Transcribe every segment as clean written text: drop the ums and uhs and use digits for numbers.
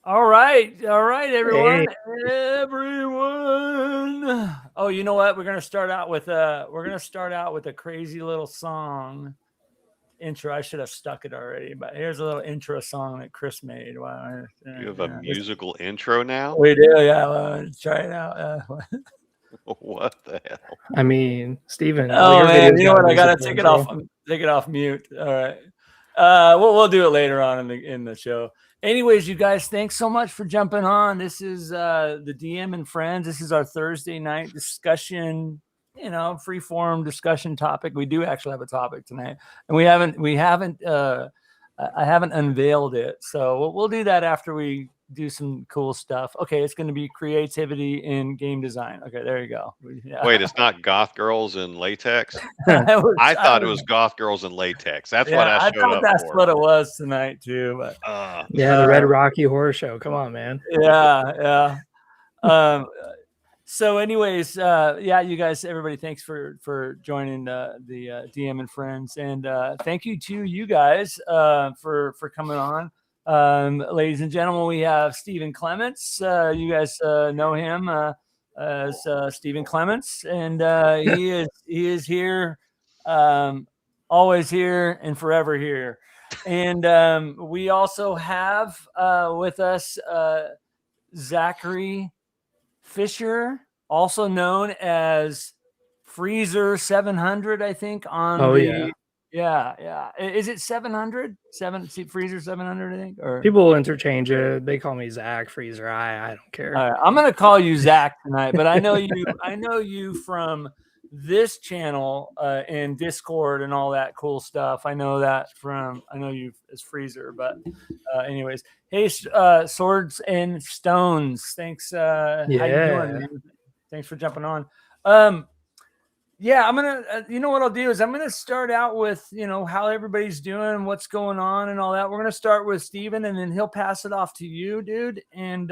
All right, everyone, Hey, everyone. Oh, you know what? We're gonna start out with a crazy little song intro. I should have stuck it already, but here's a little intro song that Chris made. Wow, You have a musical intro now? we do, yeah. Well, try it out. What the hell? I mean, Steven, all Oh your man, videos you know got a what? I gotta musical take it off. intro. Take it off mute. All right. We'll do it later on in the show. Anyways, you guys, thanks so much for jumping on. This is the DM and Friends. This is our Thursday night discussion. Free form discussion topic. We do actually have a topic tonight, and we haven't. I haven't unveiled it, so we'll do that after we do some cool stuff. Okay, it's going to be creativity in game design. Okay, there you go. Yeah. Wait, it's not goth girls in latex? I I thought it was was goth girls in latex. That's what Yeah, I I showed thought up that's for. what it was tonight too. But Yeah, the Red Rocky Horror Show. Come on, man. yeah. Um, so, anyways, yeah, you guys, everybody, thanks for joining the DM and Friends, and thank you to you guys for coming on. Ladies and gentlemen, we have Stephen Clements. You guys know him as Stephen Clements, and he is here, always here and forever here. And we also have with us Zachary Fisher, also known as Freezer 700, I think, on Oh yeah, yeah. Is it 700? Freezer 700, I think, or people interchange it. They call me Zach Freezer. I don't care. all right, I'm gonna call you Zach tonight, but I know you from this channel and Discord and all that cool stuff. I know you as Freezer, but anyways, hey, Swords and Stones, thanks. How you doing, Yeah. man? Thanks for jumping on. Yeah, I'm gonna. You know what I'll do is I'm gonna start out with how everybody's doing, what's going on, and all that. We're gonna start with Steven, and then he'll pass it off to you, dude. And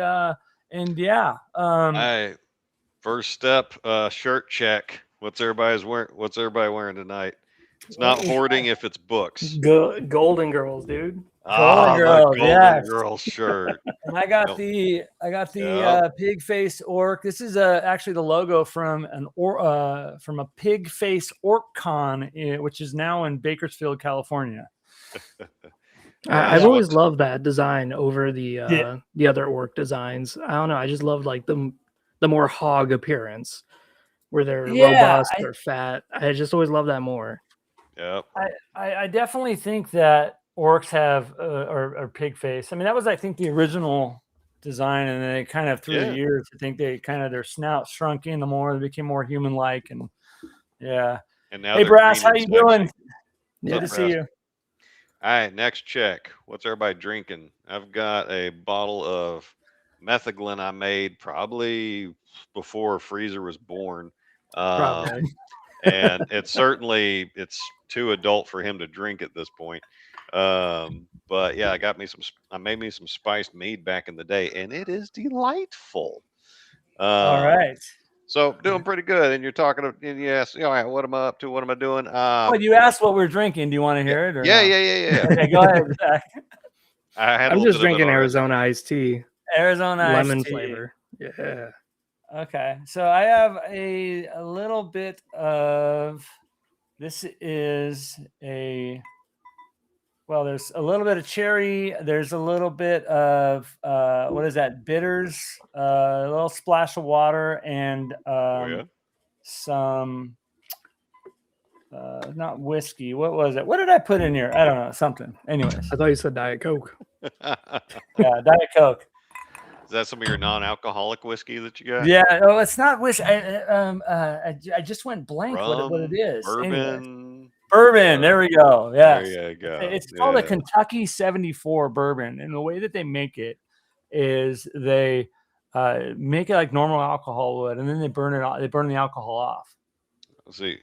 yeah, I first step, shirt check. What's everybody wearing tonight? It's not hoarding if it's books. Golden Girls, dude. Golden The Girls, Golden yes. Girl shirt. And I got Yep. the pig face orc. This is actually the logo from a pig face orc con, which is now in Bakersfield, California. I've So always loved that design over the Yeah. the other orc designs. I don't know. I just love like the more hog appearance, where they're Yeah, robust or fat. I just always love that more. Yep. I definitely think that orcs have or pig face. I mean, that was, I think, the original design, and then they kind of through the years, I think their snout shrunk in the more, they became more human like, and yeah. And now Hey, they're Brass, green how and you sexy. doing? Yeah. Good to see you. All right, next check. What's everybody drinking? I've got a bottle of metheglin I made probably before Freezer was born. Probably. And it's too adult for him to drink at this point. But yeah, I made me some spiced mead back in the day, and it is delightful. All right. So doing pretty good. And you're talking to, and yes, all right, what am I up to? What am I doing? Well, you asked what we're drinking. Do you want to hear it or yeah, no? yeah. Okay, go ahead, Zach. I had a I'm little just bit of it drinking already. Arizona iced tea, Arizona iced lemon tea. flavor. Yeah. Okay, so I have a little bit of this is there's a little bit of cherry, there's a little bit of what is that, bitters, a little splash of water, and some not whiskey. What was it? What did I put in here? I don't know, something. Anyways, I thought you said Diet Coke. yeah, Diet Coke. Is that some of your non-alcoholic whiskey that you got? Yeah, no, it's not whiskey. I just went blank. What it is? Bourbon. Anyways. Bourbon. There we go. Yes. There you go. It's called a Kentucky 74 bourbon, and the way that they make it is they make it like normal alcohol would, and then they burn it off. They burn the alcohol off. Let's see.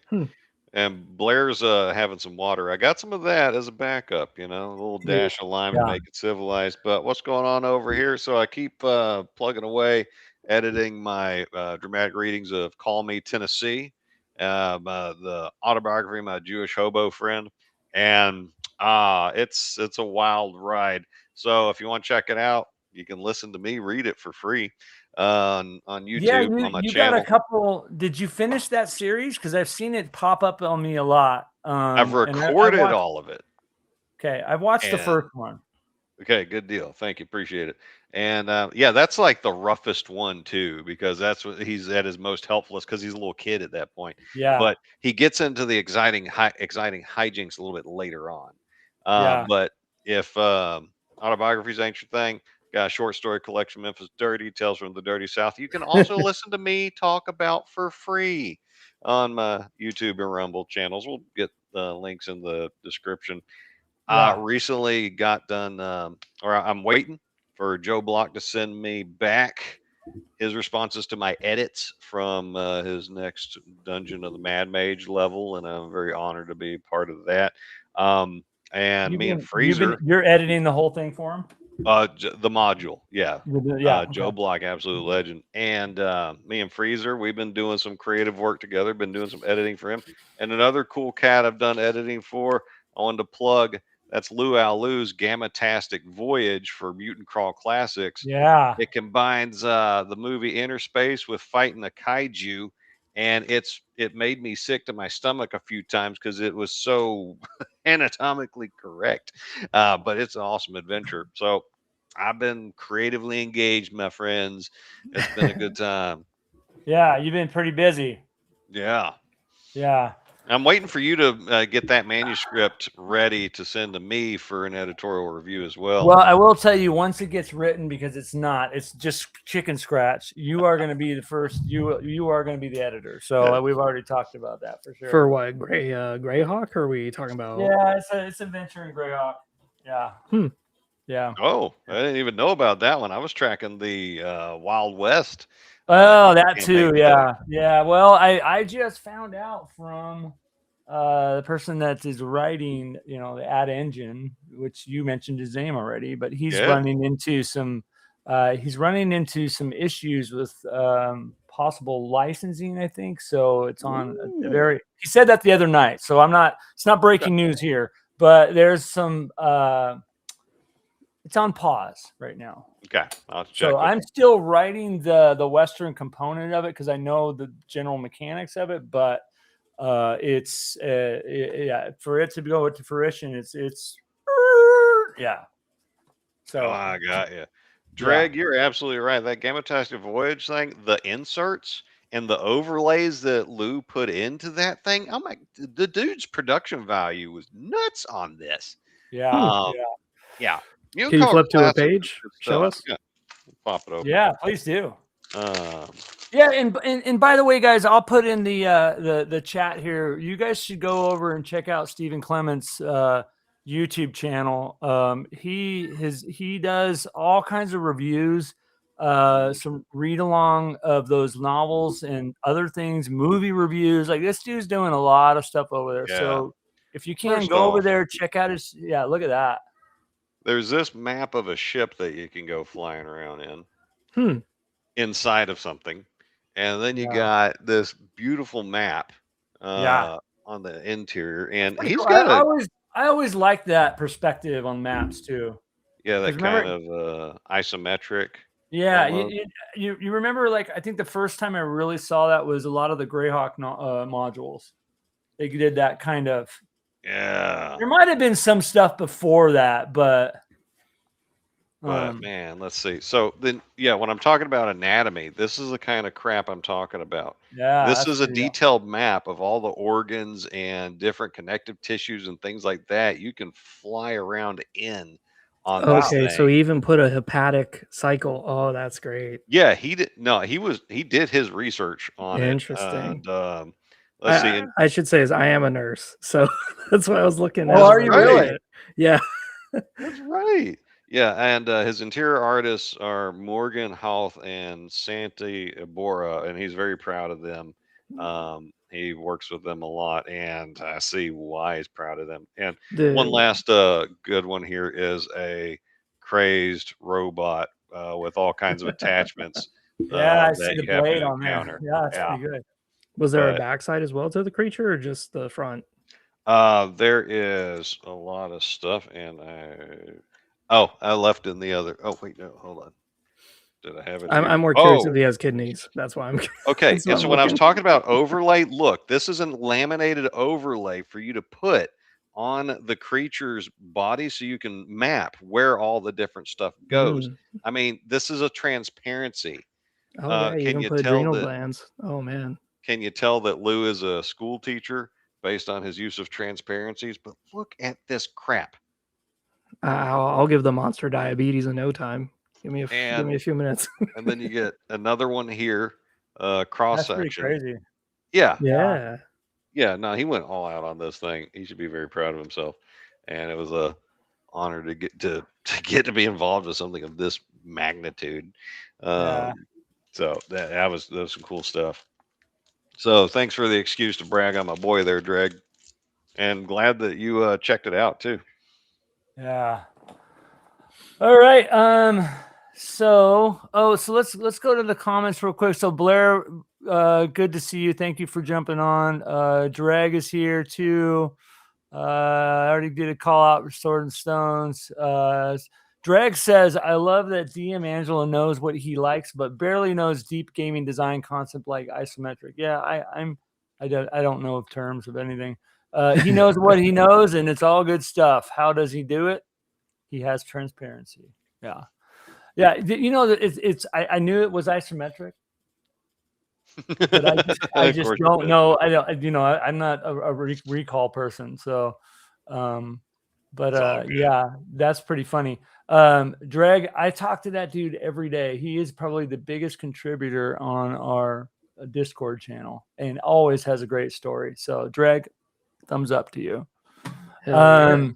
And Blair's having some water. I got some of that as a backup, a little dash of lime to make it civilized. But what's going on over here? So I keep plugging away, editing my dramatic readings of Call Me Tennessee, the autobiography of my Jewish hobo friend. And it's a wild ride. So if you want to check it out, you can listen to me read it for free on YouTube Yeah, on my you got a channel. couple. Did you finish that series? Because I've seen it pop up on me a lot. I've And recorded watched, all of it. okay, I've watched the And first one. okay, good deal. Thank you. Appreciate it. And yeah, that's like the roughest one too, because that's what he's at his most helpless because he's a little kid at that point. Yeah, But he gets into the exciting hijinks a little bit later on. yeah, But if autobiographies ain't your thing, got a short story collection, Memphis Dirty, Tales from the Dirty South. You can also listen to me talk about for free on my YouTube and Rumble channels. We'll get the links in the description. yeah. Recently got done, or I'm waiting for Joe Block to send me back his responses to my edits from his next Dungeon of the Mad Mage level, and I'm very honored to be part of that. And me and Freezer, You're editing the whole thing for him. the module, yeah. Yeah, Joe okay. Block, absolute legend. And me and Freezer, we've been doing some creative work together, been doing some editing for him. And another cool cat I've done editing for, I wanted to plug, that's Luau Lou's Gamma-tastic Voyage for Mutant Crawl Classics. Yeah, It combines the movie Inner Space with fighting a kaiju, and it made me sick to my stomach a few times because it was so anatomically correct. But it's an awesome adventure. So I've been creatively engaged, my friends. It's been a good time. yeah. You've been pretty busy. Yeah. Yeah. I'm waiting for you to get that manuscript ready to send to me for an editorial review as well. Well, I will tell you, once it gets written, because it's just chicken scratch. You are going to be the first. You are going to be the editor. So we've already talked about that for sure. For what, Greyhawk? Or are we talking about? Yeah, it's Adventure in Greyhawk. Yeah. Yeah. Oh, I didn't even know about that one. I was tracking the Wild West. Oh, that too. campaign Yeah. Yeah. Well, I just found out from the person that is writing, the ad engine, which you mentioned his name already, but he's Yeah. running into some issues with possible licensing, I think. So it's on he said that the other night. So it's not breaking news here, but there's some it's on pause right now. Okay, I'll have to check. So I'm still writing the Western component of it because I know the general mechanics of it, but it's for it to go to fruition, it's yeah. So I got you. Dreg, you're absolutely right. That Gamma-tastic Voyage thing, the inserts and the overlays that Lou put into that thing, I'm like, the dude's production value was nuts on this. Yeah. Yeah. Can you flip to a page? Show us. Yeah. Pop it open. Yeah, please do. Um, Yeah, and by the way, guys, I'll put in the chat here. You guys should go over and check out Stephen Clements' YouTube channel. He does all kinds of reviews, some read along of those novels and other things, movie reviews. Like this dude's doing a lot of stuff over there. Yeah. So if you can First go over off, there, check out his. Yeah, look at that. there's this map of a ship that you can go flying around in. Inside of something, and then you got this beautiful map on the interior, and he's Cool. got I always like that perspective on maps too. that kind of isometric. Yeah, you remember, like, I think the first time I really saw that was a lot of the Greyhawk modules. They did that kind of. Yeah. There might have been some stuff before that, but man, let's see. So then, when I'm talking about anatomy, this is the kind of crap I'm talking about. Yeah, this is a detailed map of all the organs and different connective tissues and things like that. You can fly around in on this thing. So he even put a hepatic cycle. Oh, that's great. Yeah, he did. No, he did his research on Interesting. it. And, let's see. I should say is I am a nurse, so that's why I was looking at. Oh, are you really? Yeah. That's right. Yeah, and his interior artists are Morgan Houth and Santi Iborra, and he's very proud of them. He works with them a lot, and I see why he's proud of them. And one last good one here is a crazed robot with all kinds of attachments. I see the blade on there. Yeah, that's pretty good. Was there a backside as well to the creature, or just the front? There is a lot of stuff, and Oh, I left in the other. Oh wait, no, hold on. Did I have it here? I'm more curious if he has kidneys. That's why I'm. Okay, That's why and I'm so when I was looking. talking about overlay, look, this is a laminated overlay for you to put on the creature's body so you can map where all the different stuff goes. Mm. I mean, this is a transparency. Oh yeah, you Can can you put tell adrenal that? glands. Oh man. Can you tell that Lou is a school teacher based on his use of transparencies? But look at this crap. I'll give the monster diabetes in no time. Give me a And few minutes. and then you get another one here, cross That's pretty section. crazy. Yeah, Yeah. yeah. No, he went all out on this thing. He should be very proud of himself. And it was a honor to get to be involved with something of this magnitude. Yeah. So that was some cool stuff. So thanks for the excuse to brag on my boy there, Dreg. And glad that you checked it out too. Yeah. All right. So let's go to the comments real quick. So Blair, good to see you. Thank you for jumping on. Drag is here too. I already did a call out for Sword and Stones. Drag says, I love that DM Angelo knows what he likes, but barely knows deep gaming design concept like isometric. Yeah, I don't know of terms of anything. He knows what he knows, and it's all good stuff. How does he do it? He has transparency. Yeah. Yeah. You know, I knew it was isometric, but I just don't know. I don't, you know, I'm not a recall person. So, yeah, that's pretty funny. Dreg, I talk to that dude every day. He is probably the biggest contributor on our Discord channel and always has a great story. So Dreg, thumbs up to you. Yeah.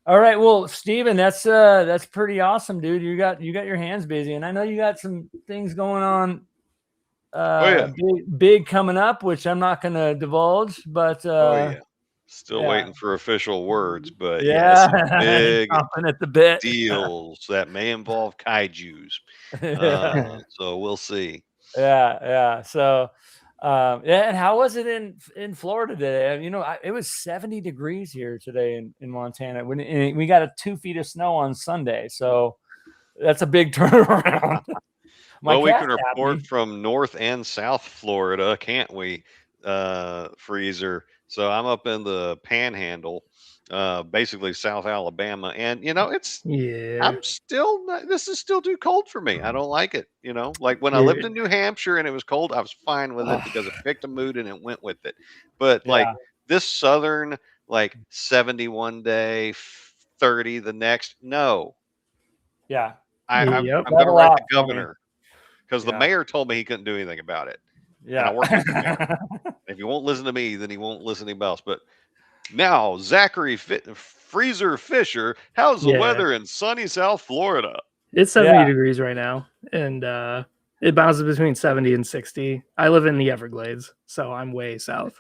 All right, well, Steven, that's pretty awesome, dude. You got your hands busy, and I know you got some things going on, big coming up, which I'm not going to divulge, but still waiting for official words, but yeah, some big chomping at the bit deals that may involve kaijus. So we'll see. Yeah. So. And how was it in Florida today? You know, it was 70 degrees here today in Montana. And we got 2 feet of snow on Sunday, so that's a big turnaround. Well, we can report from North and South Florida, can't we, Freezer? So I'm up in the Panhandle, basically South Alabama, and you know I'm still this is still too cold for me. I don't like it. You know, like when I lived in New Hampshire and it was cold, I was fine with it because it picked a mood and it went with it. But like this southern, like 71 day, 30 the next, no. Yeah. I'm gonna write the governor because the mayor told me he couldn't do anything about it. Yeah. And I work with the mayor. If he won't listen to me, then he won't listen to anybody else. But now, Zachary Freezer Fisher, how's the weather in sunny South Florida? It's 70 degrees right now, and it bounces between 70 and 60. I live in the Everglades, so I'm way south.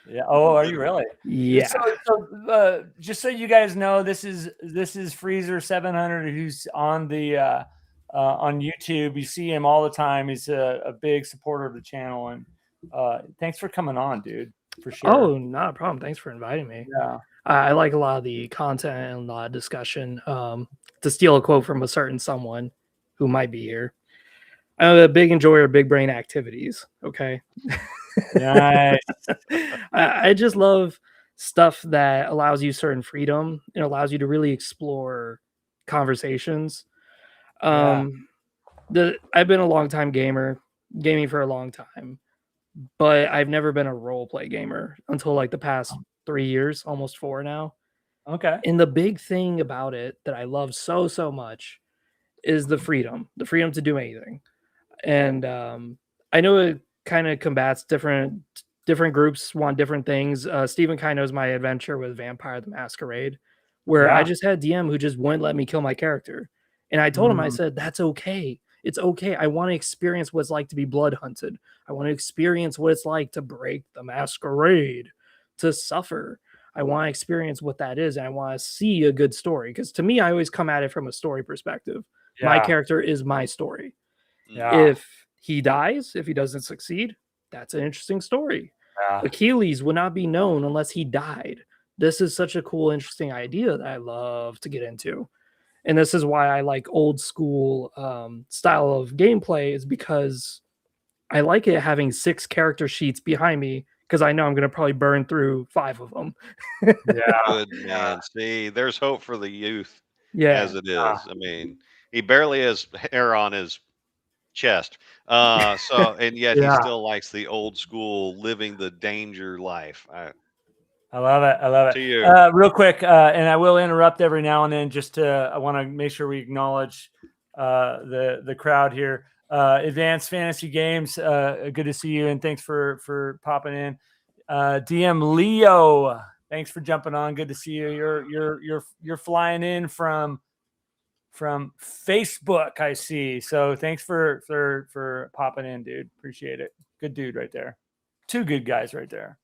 Yeah. Oh, are you really? Yeah. So just so you guys know, this is Freezer 700, who's on the on YouTube. You see him all the time. He's a big supporter of the channel, and thanks for coming on, dude. For sure. Oh, not a problem. Thanks for inviting me. Yeah. I like a lot of the content and a lot of discussion. To steal a quote from a certain someone who might be here, I'm a big enjoyer of big brain activities. Okay. Nice. I just love stuff that allows you certain freedom and allows you to really explore conversations. I've been a long time gamer, gaming for a long time, but I've never been a role play gamer until like the past 3 years, almost 4 now. Okay. And the big thing about it that I love so much is the freedom to do anything. And I know it kind of combats different groups want different things. Stephen kind of knows my adventure with Vampire the Masquerade, where I just had DM who just wouldn't let me kill my character. And I told him, I said, that's okay. It's okay. I want to experience what it's like to be blood hunted. I want to experience what it's like to break the masquerade, to suffer. I want to experience what that is. And I want to see a good story. Because to me, I always come at it from a story perspective. Yeah. My character is my story. Yeah. If he dies, if he doesn't succeed, that's an interesting story. Yeah. Achilles would not be known unless he died. This is such a cool, interesting idea that I love to get into. And this is why I like old school style of gameplay, is because I like it having 6 character sheets behind me, because I know I'm going to probably burn through 5 of them. Good man. See, there's hope for the youth Yeah. as it is. I mean, he barely has hair on his chest. And yet he still likes the old school living the danger life. I love it. I love it. To you. Real quick, and I will interrupt every now and then just I want to make sure we acknowledge the crowd here. Advanced Fantasy Games, good to see you, and thanks for popping in. DM Leo, thanks for jumping on. Good to see you. You're flying in from Facebook, I see. So thanks for popping in, dude. Appreciate it. Good dude right there. 2 good guys right there.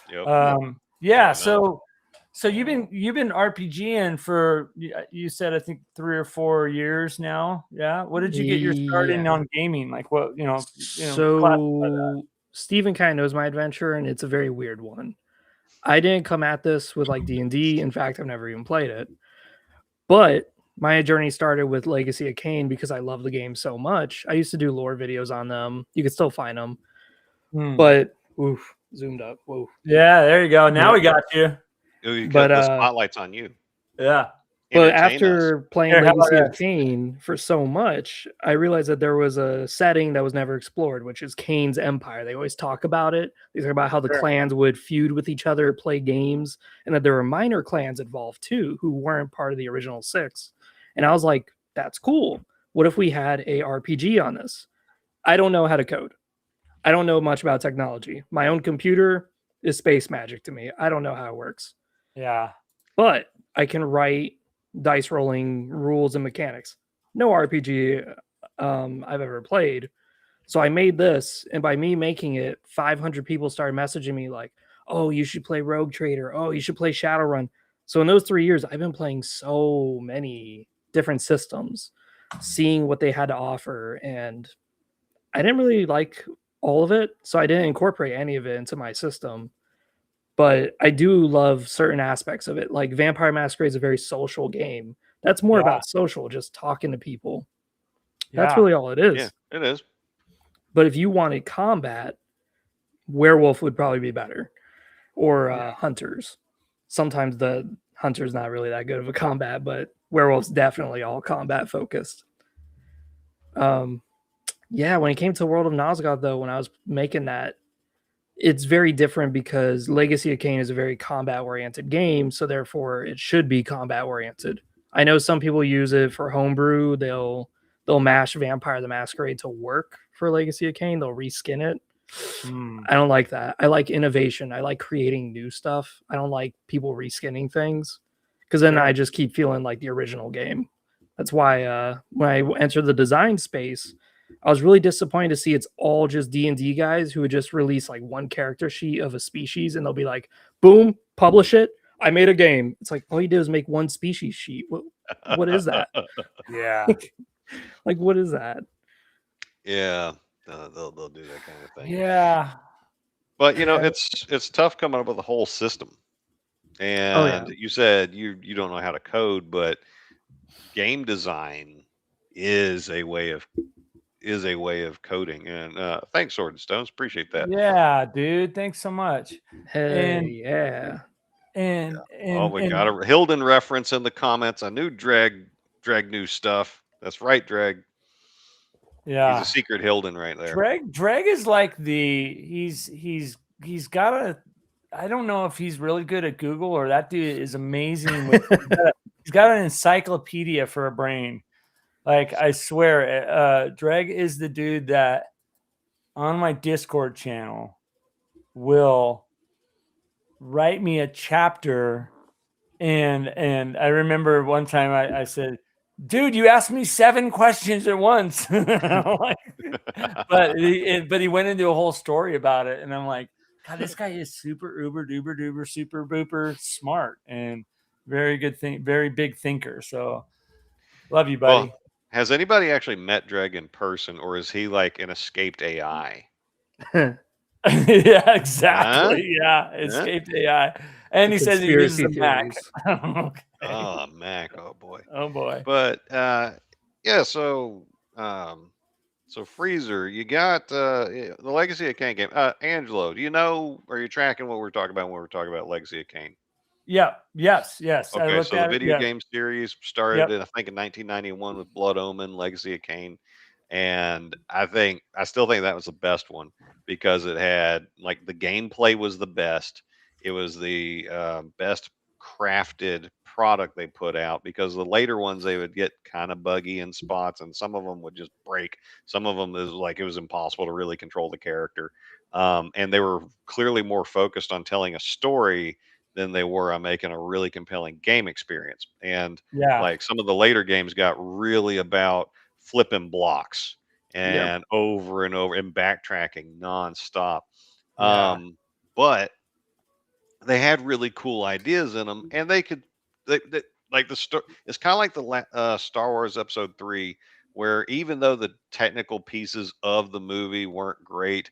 Yep. Yeah. So you've been RPGing for, you said, I think 3 or 4 years now. Yeah. What did you get your start in on gaming? Like what, So Steven kind of knows my adventure, and it's a very weird one. I didn't come at this with like D&D. In fact, I've never even played it. But my journey started with Legacy of Kain because I love the game so much. I used to do lore videos on them. You can still find them. But oof, zoomed up. Whoa. Yeah, there you go. Now we got you. You got the spotlight's on you. Yeah. But after playing Legacy of Kain for so much, I realized that there was a setting that was never explored, which is Kain's Empire. They always talk about it. They talk about how the clans would feud with each other, play games, and that there were minor clans involved too who weren't part of the original 6. And I was like, that's cool. What if we had a RPG on this? I don't know how to code. I don't know much about technology. My own computer is space magic to me. I don't know how it works. Yeah. But I can write dice rolling rules and mechanics. No RPG I've ever played. So I made this, and by me making it, 500 people started messaging me like, oh, you should play Rogue Trader. Oh, you should play Shadowrun. So in those 3 years, I've been playing so many different systems, seeing what they had to offer. And I didn't really like all of it, so I didn't incorporate any of it into my system. But I do love certain aspects of it. Like Vampire Masquerade is a very social game. That's more about social, just talking to people. That's really all it is. Yeah, it is. But if you wanted combat, Werewolf would probably be better. Or Hunters. Sometimes the Hunter's not really that good of a combat, but Werewolf's definitely all combat focused. When it came to World of Nosgoth, though, when I was making that, it's very different because Legacy of Kain is a very combat-oriented game, so therefore it should be combat-oriented. I know some people use it for homebrew. They'll mash Vampire the Masquerade to work for Legacy of Kain. They'll reskin it. I don't like that. I like innovation. I like creating new stuff. I don't like people reskinning things, because then I just keep feeling like the original game. That's why when I entered the design space, I was really disappointed to see it's all just D&D guys who would just release like one character sheet of a species, and they'll be like, boom, publish it. I made a game. It's like, all you did was make one species sheet. What is that? Yeah. Like, what is that? Yeah. They'll do that kind of thing. Yeah. But, it's tough coming up with a whole system. And you said you don't know how to code, but game design is a way of coding. And thanks, Sword and Stones. Appreciate that. Yeah, dude. Thanks so much. Yeah. And we got a Hilden reference in the comments. I knew Drag knew stuff. That's right, Drag. Yeah. He's a secret Hilden right there. Drag is like he's got a, I don't know if he's really good at Google, or that dude is amazing. He's got an encyclopedia for a brain. Like, I swear, Dreg is the dude that on my Discord channel will write me a chapter. And I remember one time I said, dude, you asked me 7 questions at once. But he went into a whole story about it. And I'm like, God, this guy is super uber duper duper super booper smart and very good very big thinker. So love you, buddy. Well, has anybody actually met Dreg in person, or is he like an escaped AI? Yeah, exactly. Huh? Yeah, escaped AI. And The he says he uses conspiracy a Mac. theories. Okay. Oh, Mac. Oh boy. Oh boy. But yeah. So Freezer, you got the Legacy of Kain game. Angelo, do you know? Are you tracking what we're talking about when we're talking about Legacy of Kain? Yeah. Yes. I Okay, looked so the at it. video Yes. game series started Yep. in, I think, in 1991 with Blood Omen, Legacy of Kain, and I still think that was the best one because it had, like, the gameplay was the best. It was the best crafted product they put out, because the later ones, they would get kind of buggy in spots, and some of them would just break. Some of them is like it was impossible to really control the character, and they were clearly more focused on telling a story than they were on making a really compelling game experience. And Yeah. like some of the later games got really about flipping blocks Yep. and over and over and backtracking nonstop. Yeah. But they had really cool ideas in them, and they like the story. It's kind of like Star Wars Episode 3, where even though the technical pieces of the movie weren't great,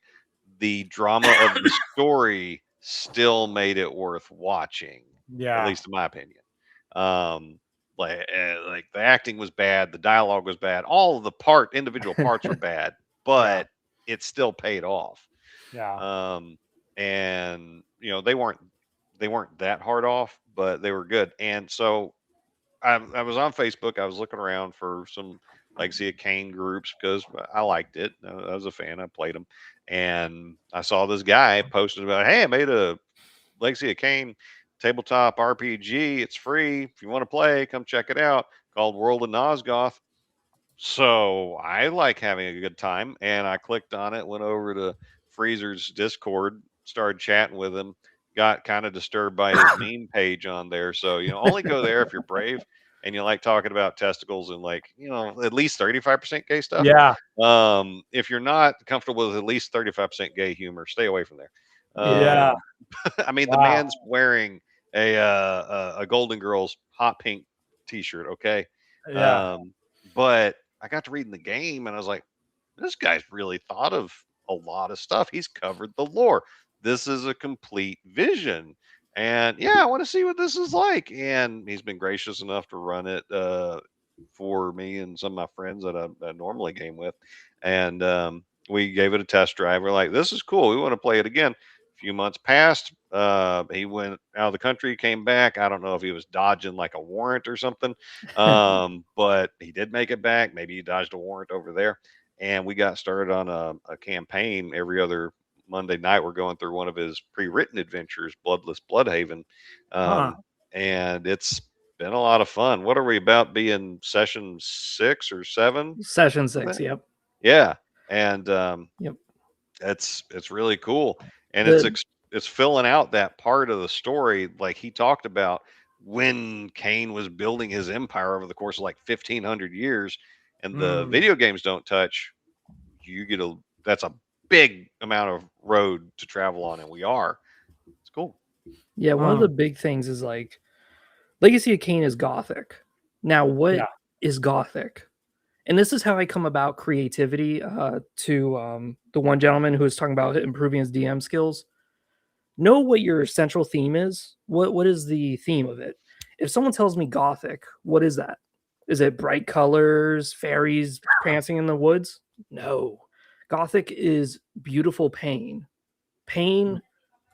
the drama of the story still made it worth watching, at Yeah. least in my opinion. Um, like the acting was bad, the dialogue was bad, all of the individual parts were bad, but it still paid off. Yeah. And they weren't that hard off, but they were good. And so I was on Facebook. I was looking around for some Legacy of Kain groups because I liked it. I was a fan. I played them, and I saw this guy posted about, "Hey, I made a Legacy of Kain tabletop RPG. It's free. If you want to play, come check it out. Called World of Nosgoth." So I like having a good time, and I clicked on it, went over to Freezer's Discord, started chatting with him, got kind of disturbed by his meme page on there. So, only go there if you're brave and you like talking about testicles and, like, at least 35% gay stuff. Yeah. If you're not comfortable with at least 35% gay humor, stay away from there. Yeah. I mean, the Wow. man's wearing a Golden Girls hot pink t-shirt, okay? Yeah. But I got to reading the game, and I was like, this guy's really thought of a lot of stuff. He's covered the lore. This is a complete vision. And yeah, I want to see what this is like. And he's been gracious enough to run it for me and some of my friends that I normally game with. And we gave it a test drive. We're like, this is cool. We want to play it again. A few months passed. He went out of the country, came back. I don't know if he was dodging like a warrant or something, but he did make it back. Maybe he dodged a warrant over there. And we got started on a campaign every other Monday night. We're going through one of his pre-written adventures, Bloodless Bloodhaven, Huh. and it's been a lot of fun. What are we about, being session 6 or 7? Session 6. Yep. Yeah, and Yep. it's really cool, and The it's filling out that part of the story, like he talked about when Cain was building his empire over the course of like 1,500 years, and the Mm. video games don't touch. That's a big amount of road to travel on, and we are. It's cool. Yeah, one of the big things is like Legacy of Kain is gothic. Now, what is gothic? And this is how I come about creativity to the one gentleman who was talking about improving his DM skills. Know what your central theme is. What is the theme of it? If someone tells me gothic, what is that? Is it bright colors, fairies prancing in the woods? No. Gothic is beautiful pain. Pain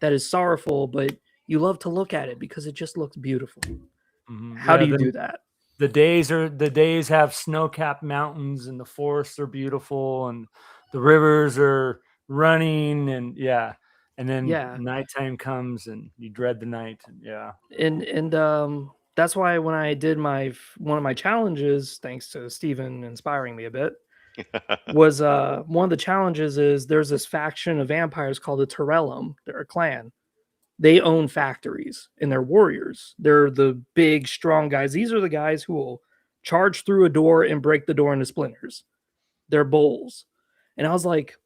that is sorrowful, but you love to look at it because it just looks beautiful. Mm-hmm. How do you do that? The days have snow-capped mountains, and the forests are beautiful, and the rivers are running, and and then nighttime comes and you dread the night. And that's why when I did one of my challenges, thanks to Steven inspiring me a bit, was one of the challenges is there's this faction of vampires called the Torellum. They're a clan. They own factories and they're warriors. They're the big, strong guys. These are the guys who will charge through a door and break the door into splinters. They're bulls. And I was like,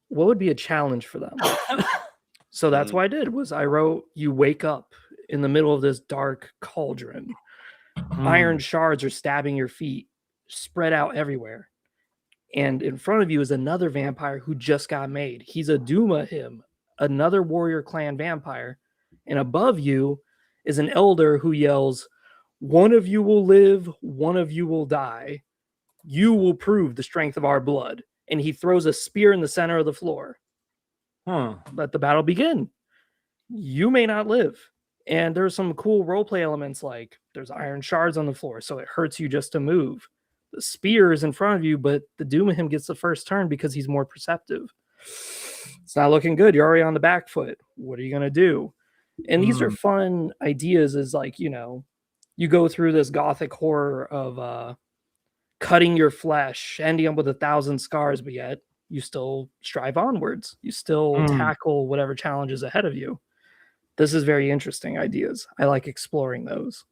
what would be a challenge for them? So that's what I did was I wrote, you wake up in the middle of this dark cauldron. Iron shards are stabbing your feet, spread out everywhere. And in front of you is another vampire who just got made. He's a Duma him, another warrior clan vampire, and above you is an elder who yells, "One of you will live, one of you will die. You will prove the strength of our blood." And he throws a spear in the center of the floor. Let the battle begin. You may not live. And there's some cool roleplay elements, like there's iron shards on the floor, so it hurts you just to move. The spear is in front of you, but the Doom of him gets the first turn because he's more perceptive. It's not looking good. You're already on the back foot. What are you going to do? And these are fun ideas, is like, you know, you go through this gothic horror of cutting your flesh, ending up with 1,000 scars, but yet you still strive onwards. You still tackle whatever challenge is ahead of you. This is very interesting ideas. I like exploring those.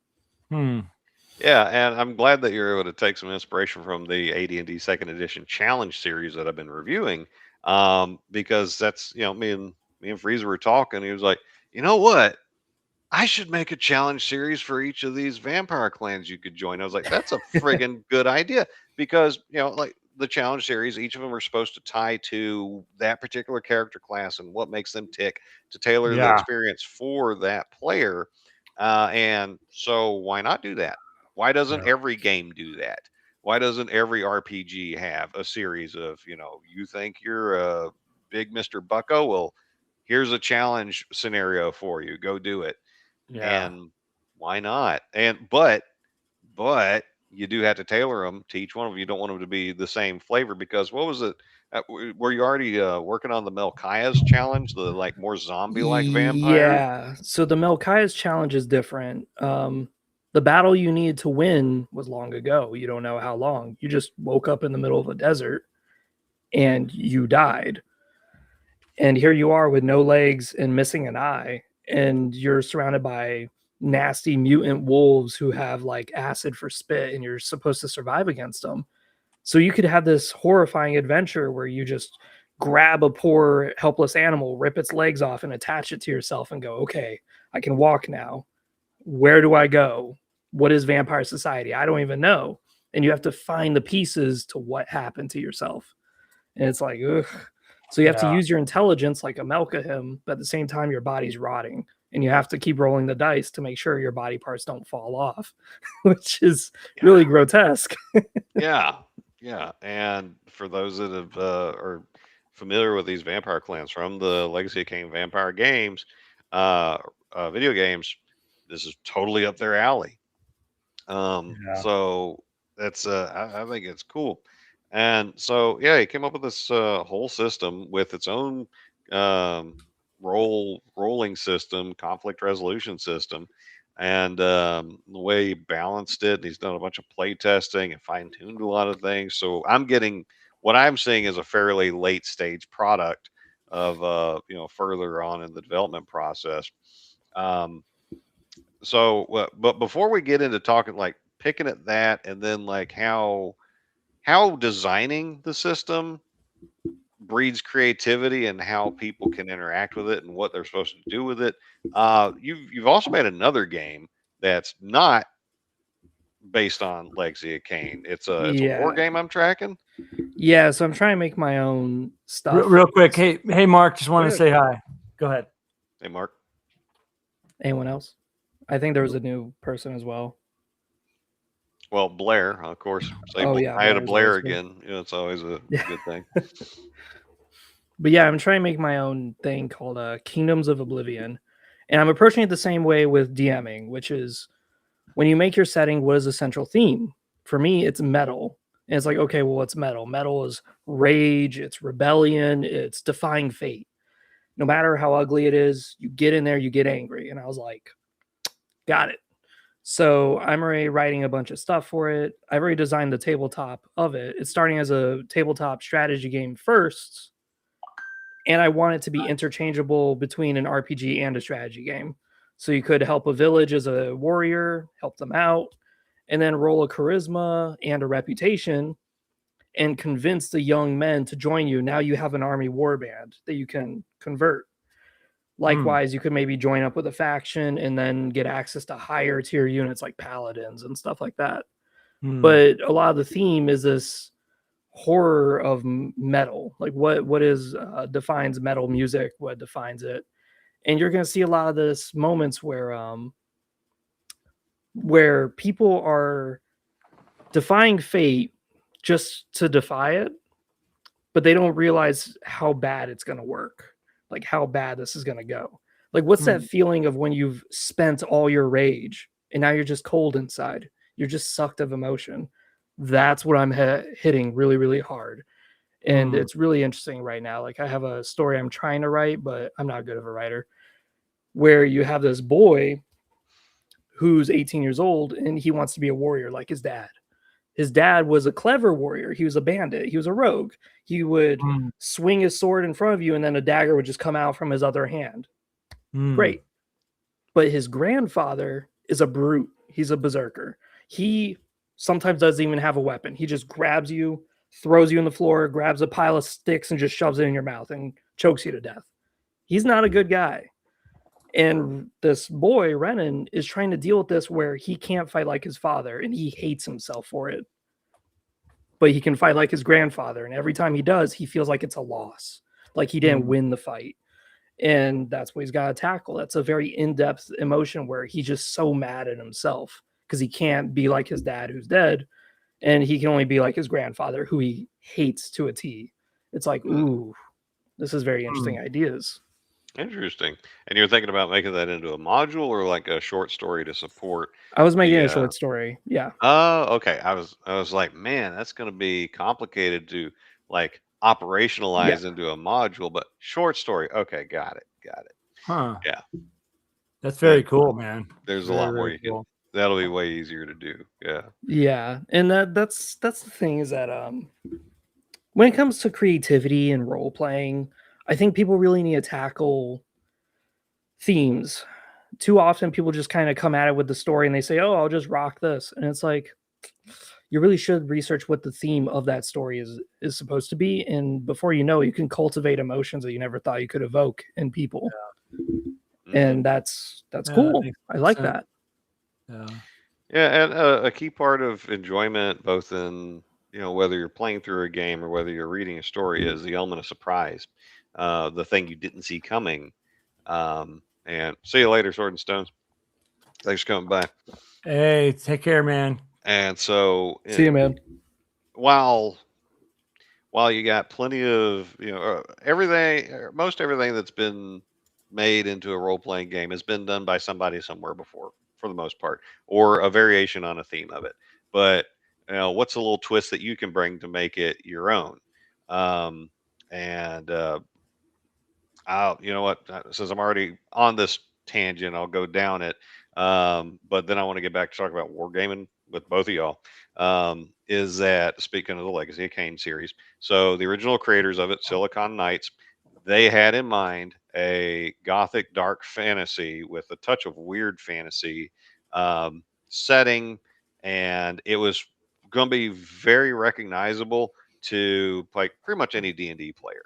Yeah, and I'm glad that you're able to take some inspiration from the AD&D Second Edition Challenge series that I've been reviewing, because that's, you know, me and Freezer were talking. He was like, you know what? I should make a challenge series for each of these vampire clans you could join. I was like, that's a friggin' good idea, because, you know, like the challenge series, each of them are supposed to tie to that particular character class and what makes them tick to tailor the experience for that player. And so why not do that? Why doesn't every game do that? Why doesn't every RPG have a series of, you know, you think you're a big Mr. Bucko? Well, here's a challenge scenario for you. Go do it. And why not? But you do have to tailor them to each one of them. You don't want them to be the same flavor, because what was it? Were you already working on the Melchiah's challenge, the like more zombie-like vampire? Yeah. So the Melchiah's challenge is different. The battle you needed to win was long ago. You don't know how long. You just woke up in the middle of a desert and you died. And here you are with no legs and missing an eye, and you're surrounded by nasty mutant wolves who have like acid for spit, and you're supposed to survive against them. So you could have this horrifying adventure where you just grab a poor helpless animal, rip its legs off, and attach it to yourself and go, okay, I can walk now. Where do I go? What is vampire society? I don't even know. And you have to find the pieces to what happened to yourself. And it's like, ugh. So you have to use your intelligence like a Melchihim, but at the same time, your body's rotting. And you have to keep rolling the dice to make sure your body parts don't fall off, which is really grotesque. Yeah. And for those that have are familiar with these vampire clans from the Legacy of Kain vampire games, video games, this is totally up their alley. So that's I think it's cool. And so yeah, he came up with this whole system with its own rolling system, conflict resolution system, and the way he balanced it. And he's done a bunch of play testing and fine tuned a lot of things. So I'm getting what I'm seeing is a fairly late stage product of you know, further on in the development process. But before we get into talking, like picking at that, and then like how designing the system breeds creativity and how people can interact with it and what they're supposed to do with it. You've also made another game that's not based on Legacy of Kain. It's a war game I'm tracking. Yeah, so I'm trying to make my own stuff. Real quick, hey Mark, just wanted to say hi. Go ahead. Hey Mark. Anyone else? I think there was a new person as well. Well, Blair, of course. I had a Blair again. You know, it's always a good thing. But yeah, I'm trying to make my own thing called Kingdoms of Oblivion. And I'm approaching it the same way with DMing, which is when you make your setting, what is the central theme? For me, it's metal. And it's like, okay, well, what's metal? Metal is rage, it's rebellion, it's defying fate. No matter how ugly it is, you get in there, you get angry. And I was like, got it. So I'm already writing a bunch of stuff for it. I've already designed the tabletop of it. It's starting as a tabletop strategy game first, and I want it to be interchangeable between an RPG and a strategy game. So you could help a village as a warrior, help them out, and then roll a charisma and a reputation and convince the young men to join you. Now you have an army warband that you can convert. Likewise, you could maybe join up with a faction and then get access to higher tier units like paladins and stuff like that. But a lot of the theme is this horror of metal, like what is defines metal music, what defines it. And you're going to see a lot of this moments where people are defying fate just to defy it, but they don't realize how bad it's going to work, like how bad this is going to go. Like, what's that feeling of when you've spent all your rage and now you're just cold inside? You're just sucked of emotion. That's what I'm hitting really, really hard. And it's really interesting right now. Like, I have a story I'm trying to write, but I'm not good of a writer, where you have this boy who's 18 years old and he wants to be a warrior like his dad. His dad was a clever warrior. He was a bandit. He was a rogue. He would swing his sword in front of you and then a dagger would just come out from his other hand. Great. But his grandfather is a brute. He's a berserker. He sometimes doesn't even have a weapon. He just grabs you, throws you on the floor, grabs a pile of sticks and just shoves it in your mouth and chokes you to death. He's not a good guy. And this boy, Renan, is trying to deal with this where he can't fight like his father and he hates himself for it. But he can fight like his grandfather. And every time he does, he feels like it's a loss, like he didn't win the fight. And that's what he's got to tackle. That's a very in-depth emotion where he's just so mad at himself because he can't be like his dad who's dead. And he can only be like his grandfather who he hates to a T. It's like, ooh, this is very interesting ideas. Interesting. And you're thinking about making that into a module or like a short story to support? I was making a short story. Yeah. Oh, okay. I was like, man, that's going to be complicated to like operationalize into a module, but short story. Okay, got it. Huh. Yeah. That's very cool, man. There's a lot more you can. That'll be way easier to do. Yeah. Yeah, and that's the thing is that when it comes to creativity and role playing, I think people really need to tackle themes. Too often people just kind of come at it with the story and they say, "Oh, I'll just rock this." And it's like you really should research what the theme of that story is supposed to be, and before you know, you can cultivate emotions that you never thought you could evoke in people. Yeah. And that's cool. I like that. Yeah, and a key part of enjoyment, both in whether you're playing through a game or whether you're reading a story, is the element of surprise, the thing you didn't see coming. And see you later, Sword and Stones. Thanks for coming by. Hey, take care, man. And so, see you, man. While you got plenty of everything, most everything that's been made into a role-playing game has been done by somebody somewhere before, for the most part, or a variation on a theme of it. But what's a little twist that you can bring to make it your own? You know what? Since I'm already on this tangent, I'll go down it. But then I want to get back to talk about wargaming with both of y'all. Is that, speaking of the Legacy of Kain series, so the original creators of it, Silicon Knights, they had in mind a gothic dark fantasy with a touch of weird fantasy setting, and it was going to be very recognizable to like pretty much any D&D player.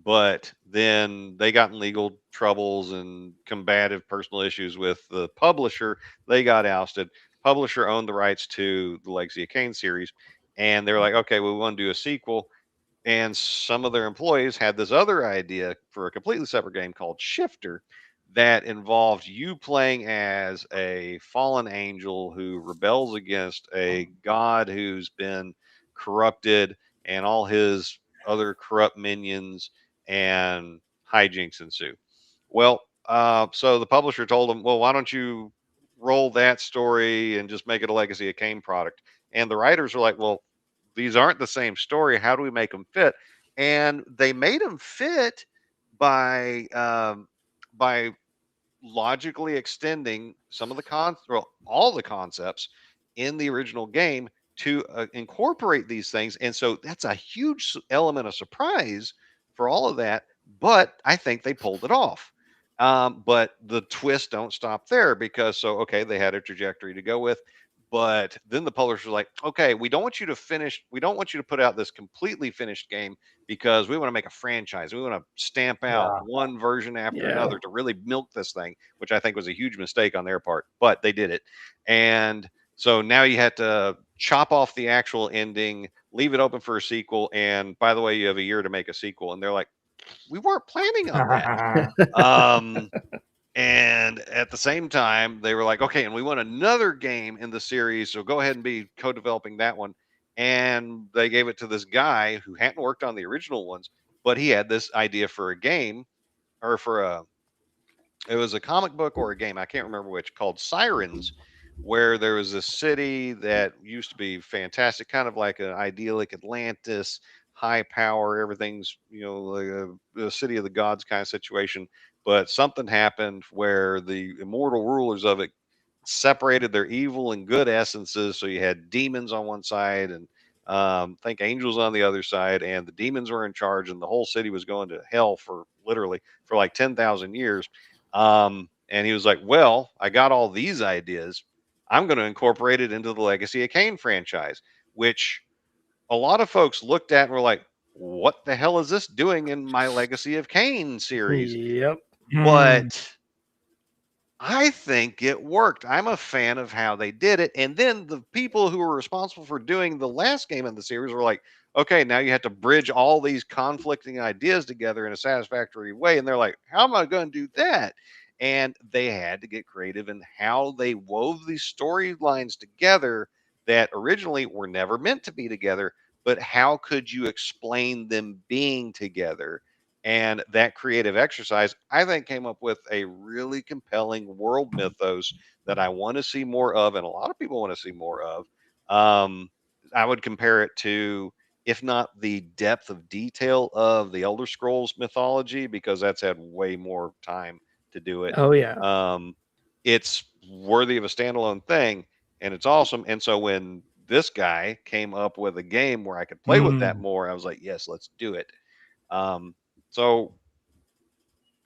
But then they got in legal troubles and combative personal issues with the publisher. They got ousted. Publisher owned the rights to the Legacy of Kain series, and they were like, okay, we want to do a sequel. And some of their employees had this other idea for a completely separate game called Shifter that involved you playing as a fallen angel who rebels against a god who's been corrupted and all his other corrupt minions, and hijinks ensue. Well, so the publisher told them, well, why don't you roll that story and just make it a Legacy of Kain product? And the writers are like, well, these aren't the same story. How do we make them fit? And they made them fit by logically extending some of the all the concepts in the original game to incorporate these things. And so that's a huge element of surprise for all of that. But I think they pulled it off. But the twists don't stop there because okay, they had a trajectory to go with. But then the publisher was like, okay, we don't want you to put out this completely finished game because we want to make a franchise. We want to stamp out one version after another to really milk this thing, which I think was a huge mistake on their part, but they did it. And So now you had to chop off the actual ending, leave it open for a sequel, and by the way, you have a year to make a sequel. And they're like, we weren't planning on that. And at the same time, they were like, okay, and we want another game in the series, so go ahead and be co-developing that one. And they gave it to this guy who hadn't worked on the original ones, but he had this idea for a game, or for a, it was a comic book or a game, I can't remember which, called Sirens, where there was a city that used to be fantastic, kind of like an idyllic Atlantis, high power, everything's, like a city of the gods kind of situation. But something happened where the immortal rulers of it separated their evil and good essences. So you had demons on one side and think angels on the other side, and the demons were in charge, and the whole city was going to hell for literally for like 10,000 years. And he was like, well, I got all these ideas. I'm going to incorporate it into the Legacy of Kain franchise, which a lot of folks looked at and were like, what the hell is this doing in my Legacy of Kain series? Yep. But I think it worked. I'm a fan of how they did it. And then the people who were responsible for doing the last game in the series were like, okay, now you have to bridge all these conflicting ideas together in a satisfactory way. And they're like, how am I going to do that? And they had to get creative in how they wove these storylines together that originally were never meant to be together. But how could you explain them being together? And that creative exercise, I think, came up with a really compelling world mythos that I want to see more of, and a lot of people want to see more of. I would compare it to, if not the depth of detail of the Elder Scrolls mythology, because that's had way more time to do it. Oh yeah. It's worthy of a standalone thing, and it's awesome. And so when this guy came up with a game where I could play with that more, I was like, yes, let's do it. So,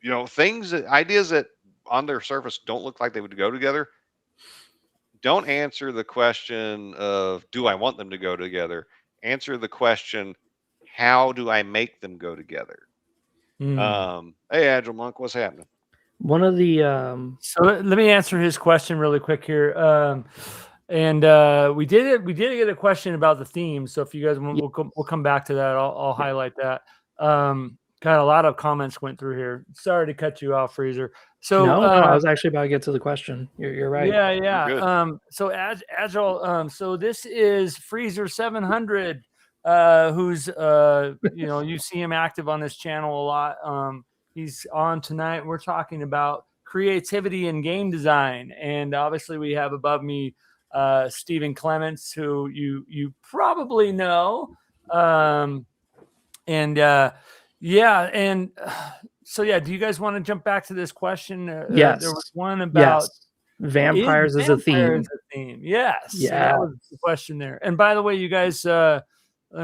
ideas that on their surface don't look like they would go together, don't answer the question of, do I want them to go together? Answer the question, how do I make them go together? Hey, Agile Monk, what's happening? One of the So let me answer his question really quick here. And we did get a question about the theme. So if you guys want, we'll come back to that. I'll highlight that. Got a lot of comments went through here. Sorry to cut you off, Freezer. So no, I was actually about to get to the question. You're right. Yeah. So Agile. So this is Freezer 700, who's you see him active on this channel a lot. He's on tonight. We're talking about creativity in game design, and obviously we have above me Stephen Clements, who you probably know, so do you guys want to jump back to this question? Yes. There was one about vampires as a theme. Yes. Yeah. So that was the question there. And by the way, you guys, let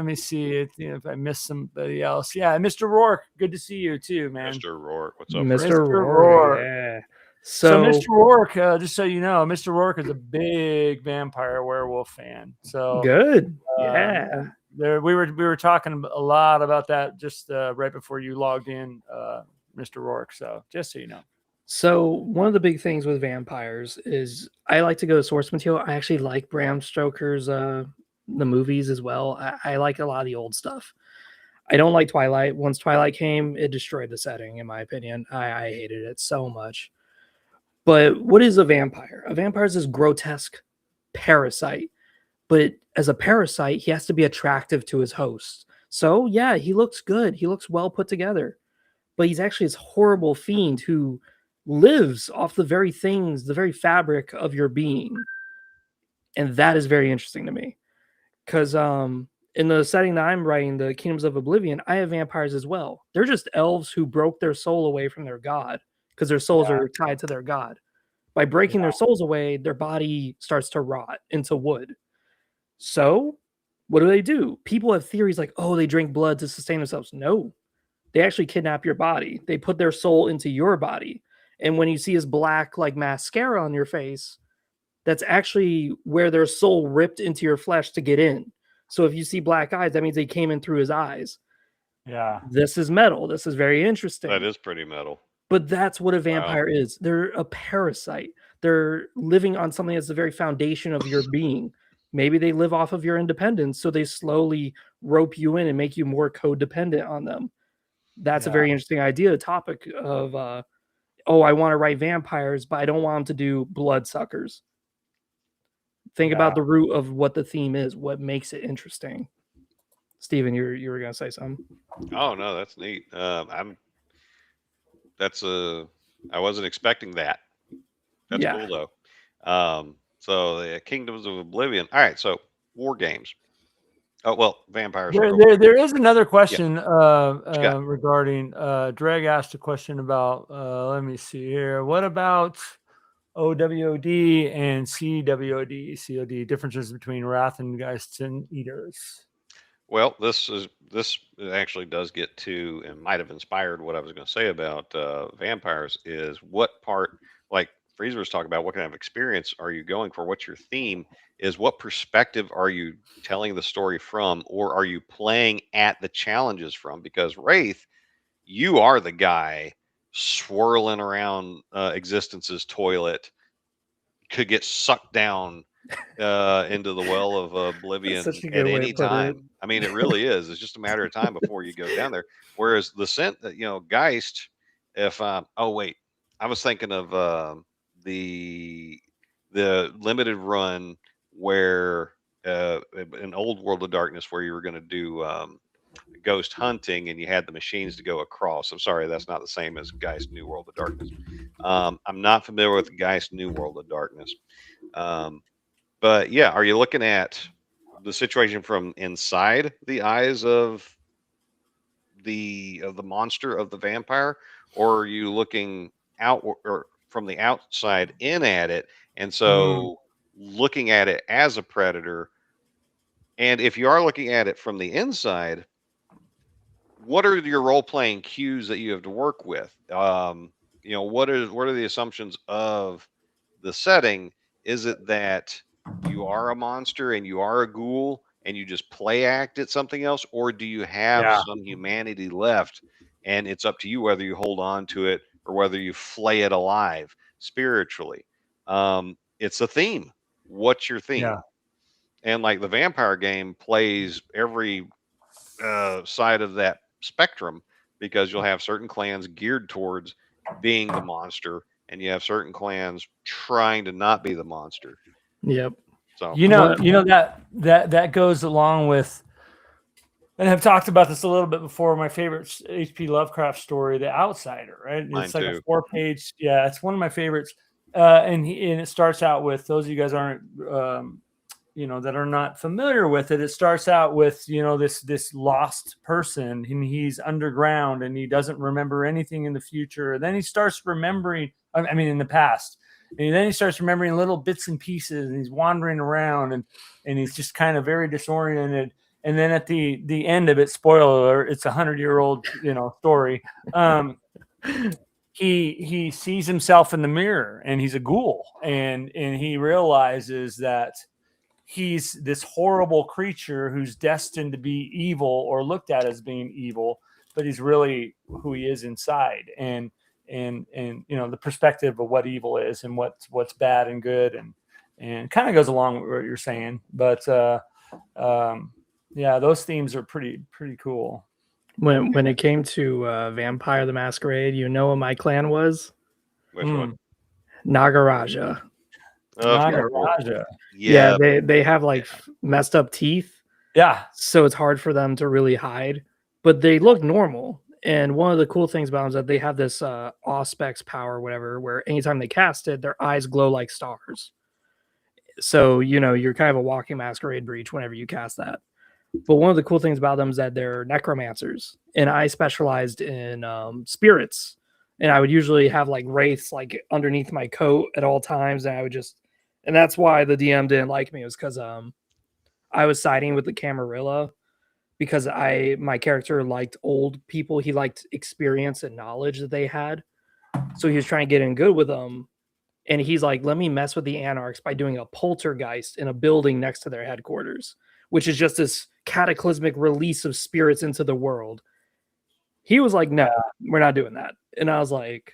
me see if I missed somebody else. Yeah, Mr. Rourke, good to see you too, man. Mr. Rourke, what's up? Mr. Rourke. Yeah. So Mr. Rourke, just so you know, Mr. Rourke is a big vampire werewolf fan. So good. Yeah. We were talking a lot about that just right before you logged in, Mr. Rourke. So just so you know. So one of the big things with vampires is I like to go to source material. I actually like Bram Stoker's the movies as well. I like a lot of the old stuff. I don't like Twilight. Once Twilight came, it destroyed the setting, in my opinion. I hated it so much. But what is a vampire? A vampire is this grotesque parasite. But as a parasite, he has to be attractive to his host. So, yeah, he looks good. He looks well put together. But he's actually this horrible fiend who lives off the very things, the very fabric of your being. And that is very interesting to me. Because in the setting that I'm writing, the Kingdoms of Oblivion, I have vampires as well. They're just elves who broke their soul away from their god because their souls are tied to their god. By breaking their souls away, their body starts to rot into wood. So what do? People have theories like, oh, they drink blood to sustain themselves. No, they actually kidnap your body. They put their soul into your body. And when you see his black like mascara on your face, that's actually where their soul ripped into your flesh to get in. So if you see black eyes, that means they came in through his eyes. Yeah. This is metal. This is very interesting. That is pretty metal. But that's what a vampire is. They're a parasite. they're living on something that's the very foundation of your being. Maybe they live off of your independence, so they slowly rope you in and make you more codependent on them. That's a very interesting idea, topic of, I want to write vampires, but I don't want them to do bloodsuckers. Think about the root of what the theme is, what makes it interesting. Steven, you were going to say something? Oh, no, that's neat. I wasn't expecting that. That's cool, though. So the Kingdoms of Oblivion. All right, so war games. Oh, well, vampires. There is another question regarding Dreg asked a question about let me see here. What about OWOD and CWOD, differences between Wrath and Geists and Eaters? Well, this actually does get to, and might have inspired what I was going to say about vampires, is what part, like Freezer was talking about, what kind of experience are you going for? What's your theme? Is what perspective are you telling the story from, or are you playing at the challenges from? Because Wraith, you are the guy swirling around existence's toilet, could get sucked down into the well of oblivion at any time. I mean, it really is. It's just a matter of time before you go down there. Whereas the Geist, if I was thinking of the limited run where in old World of Darkness, where you were going to do ghost hunting and you had the machines to go across. I'm sorry, that's not the same as Geist New World of Darkness. I'm not familiar with Geist New World of Darkness. But yeah, are you looking at the situation from inside the eyes of the monster, of the vampire, or are you looking out or from the outside in at it? And so looking at it as a predator. And if you are looking at it from the inside, what are your role-playing cues that you have to work with? What are the assumptions of the setting? Is it that you are a monster and you are a ghoul and you just play act at something else, or do you have some humanity left and it's up to you whether you hold on to it or whether you flay it alive spiritually? It's a theme. What's your theme? Yeah. And like the vampire game plays every side of that spectrum, because you'll have certain clans geared towards being the monster and you have certain clans trying to not be the monster. Yep. So that goes along with, and I've talked about this a little bit before, my favorite H.P. Lovecraft story, The Outsider, right? It's like a 4-page. Yeah, it's one of my favorites. And it starts out with, those of you guys aren't that are not familiar with it, it starts out with, this lost person, and he's underground and he doesn't remember anything in the future. And then he starts remembering, in the past. And then he starts remembering little bits and pieces, and he's wandering around and he's just kind of very disoriented. And then at the end of it, spoiler, it's 100-year-old, story. He sees himself in the mirror and he's a ghoul, and he realizes that he's this horrible creature who's destined to be evil or looked at as being evil, but he's really who he is inside. And the perspective of what evil is and what's bad and good, and kind of goes along with what you're saying. But those themes are pretty cool. When it came to Vampire the Masquerade, what my clan was? Which one? Nagaraja. Nagaraja. Yeah, they have messed up teeth. Yeah. So it's hard for them to really hide, but they look normal. And one of the cool things about them is that they have this Auspex power, whatever, where anytime they cast it, their eyes glow like stars. So, you're kind of a walking masquerade breach whenever you cast that. But one of the cool things about them is that they're necromancers, and I specialized in spirits, and I would usually have wraiths underneath my coat at all times, and I would and that's why the DM didn't like me, was because I was siding with the Camarilla, because my character liked old people. He liked experience and knowledge that they had, so he was trying to get in good with them. And he's like, let me mess with the Anarchs by doing a poltergeist in a building next to their headquarters, which is just this cataclysmic release of spirits into the world. He was like, no, we're not doing that. And I was like,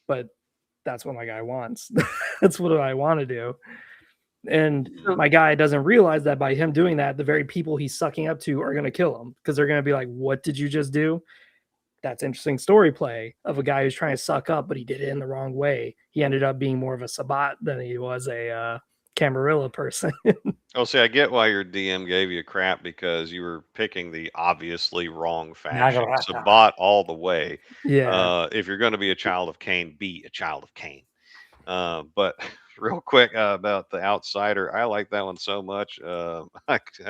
but that's what my guy wants. That's what I want to do. And my guy doesn't realize that by him doing that, the very people he's sucking up to are going to kill him, because they're going to be like, what did you just do? That's interesting story play of a guy who's trying to suck up, but he did it in the wrong way. He ended up being more of a Sabat than he was a Camarilla person. Oh, see, I get why your DM gave you crap, because you were picking the obviously wrong faction. Nagarata. Sabat all the way. Yeah. If you're going to be a child of Cain, be a child of Cain. But real quick about the Outsider, I like that one so much. I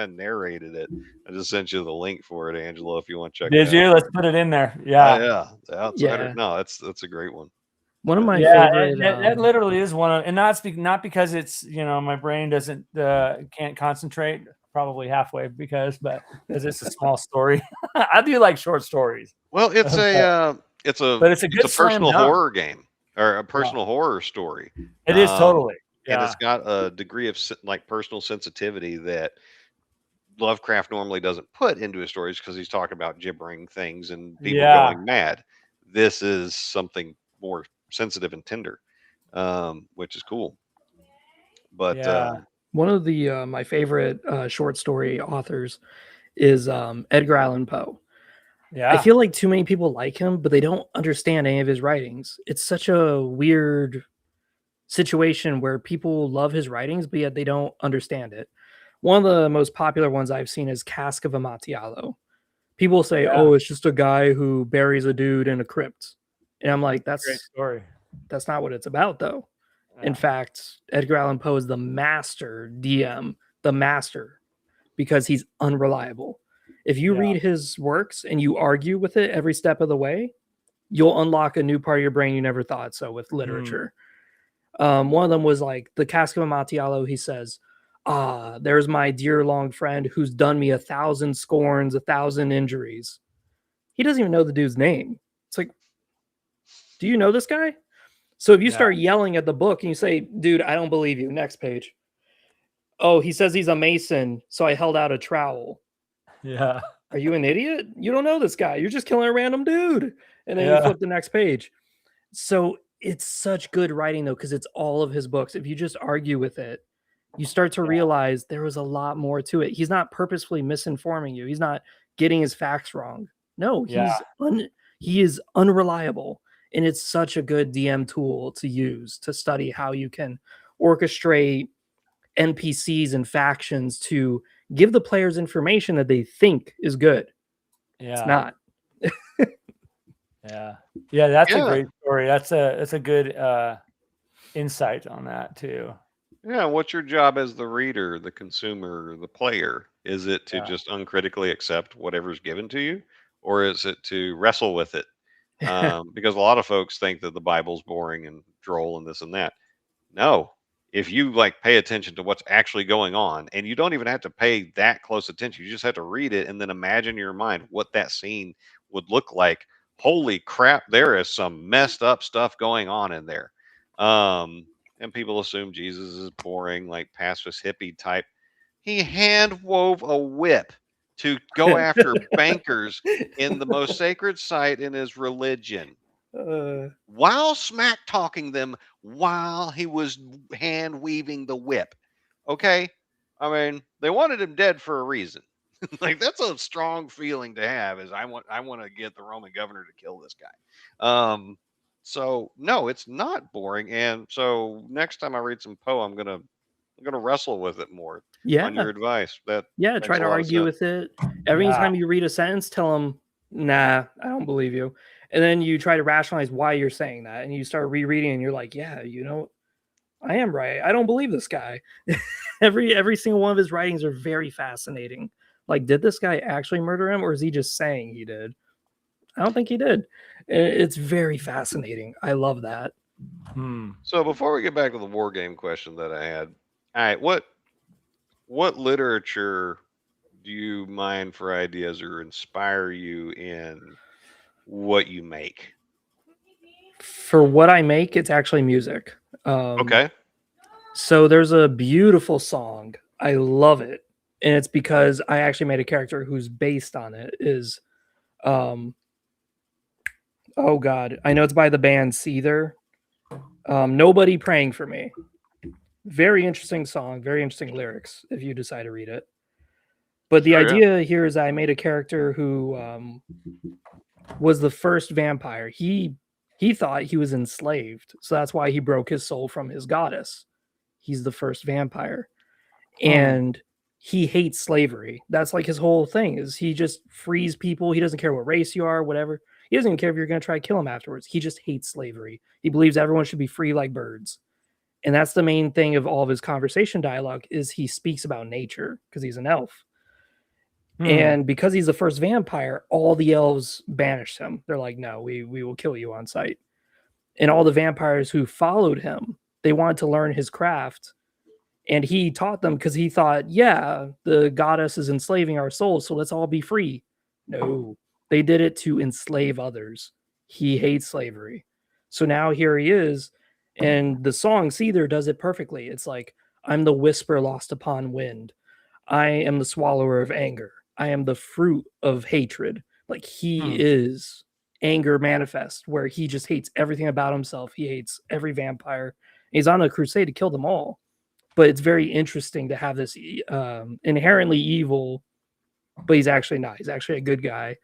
narrated it. I just sent you the link for it, Angelo, if you want to check it Did out. you? Let's put it in there. Oh, Yeah. yeah, the Outsider. Yeah. No, that's a great one. One of my Yeah, favorite. that literally is one of, and not because it's, my brain doesn't can't concentrate probably halfway because it's a small story. I do like short stories. Well, it's a good slam personal dunk. horror game, or a personal horror story. It is totally. And Yeah. it's got a degree of like personal sensitivity that Lovecraft normally doesn't put into his stories, because he's talking about gibbering things and people going mad. This is something more sensitive and tender, which is cool. But Yeah. one of the my favorite short story authors is Edgar Allan Poe. Yeah. I feel like too many people like him, but they don't understand any of his writings. It's such a weird situation where people love his writings, but yet they don't understand it. One of the most popular ones I've seen is Cask of Amontillado. People say, "Oh, it's just a guy who buries a dude in a crypt," and I'm like, Great story. That's not what it's about, though. Yeah. In fact, Edgar Allan Poe is the master DM, the master, because he's unreliable. If you read his works and you argue with it every step of the way, you'll unlock a new part of your brain you never thought so with literature. One of them was like the Cask of Amontillado. He says, there's my dear long friend who's done me 1,000 scorns, 1,000 injuries. He doesn't even know the dude's name. It's like, do you know this guy? So if you start yelling at the book and you say, dude, I don't believe you. Next page. Oh, he says he's a mason, so I held out a trowel. Yeah. Are you an idiot? You don't know this guy. You're just killing a random dude. And then you flip the next page. So it's such good writing, though, because it's all of his books. If you just argue with it, you start to realize there was a lot more to it. He's not purposefully misinforming you. He's not getting his facts wrong. No, he is unreliable. And it's such a good DM tool to use to study how you can orchestrate NPCs and factions to give the players information that they think is good. Yeah. It's not. Yeah, that's a great story. That's a good insight on that too. Yeah, what's your job as the reader, the consumer, the player? Is it to just uncritically accept whatever's given to you, or is it to wrestle with it? Because a lot of folks think that the Bible's boring and droll and this and that. No, if you pay attention to what's actually going on, and you don't even have to pay that close attention, you just have to read it and then imagine in your mind what that scene would look like. Holy crap, there is some messed up stuff going on in there. And people assume Jesus is boring, like pacifist hippie type. He hand wove a whip to go after bankers in the most sacred site in his religion, while smack talking them while he was hand weaving the whip. Okay, I mean, they wanted him dead for a reason. That's a strong feeling to have. Is I want to get the Roman governor to kill this guy. So no, it's not boring. And so next time I read some Poe, I'm gonna wrestle with it more. On your advice. Try to argue with it. Every time you read a sentence, tell them, nah, I don't believe you. And then you try to rationalize why you're saying that. And you start rereading and you're like, yeah, I am right. I don't believe this guy. Every single one of his writings are very fascinating. Like, did this guy actually murder him, or is he just saying he did? I don't think he did. It's very fascinating. I love that. So before we get back to the war game question that I had, all right, what literature do you mind for ideas or inspire you in what you make? For what I make, it's actually music. Okay. So there's a beautiful song. I love it. And it's because I actually made a character who's based on it. Is oh God, I know it's by the band Seether. Nobody Praying for Me. Very interesting song, very interesting lyrics if you decide to read it. But the idea here is I made a character who was the first vampire. He thought he was enslaved, so that's why he broke his soul from his goddess. He's the first vampire, and he hates slavery. That's like his whole thing. Is he just frees people? He doesn't care what race you are, whatever. He doesn't even care if you're going to try to kill him afterwards. He just hates slavery. He believes everyone should be free like birds. And that's the main thing of all of his conversation dialogue is he speaks about nature because he's an elf. And because he's the first vampire, all the elves banished him. They're like, no, we will kill you on sight. And all the vampires who followed him, they wanted to learn his craft. And he taught them because he thought, yeah, the goddess is enslaving our souls, so let's all be free. No, they did it to enslave others. He hates slavery. So now here he is. And the song Seether does it perfectly. It's like, I'm the whisper lost upon wind. I am the swallower of anger. I am the fruit of hatred. Like he is anger manifest, where he just hates everything about himself. He hates every vampire. He's on a crusade to kill them all. But it's very interesting to have this inherently evil, but he's actually not. He's actually a good guy.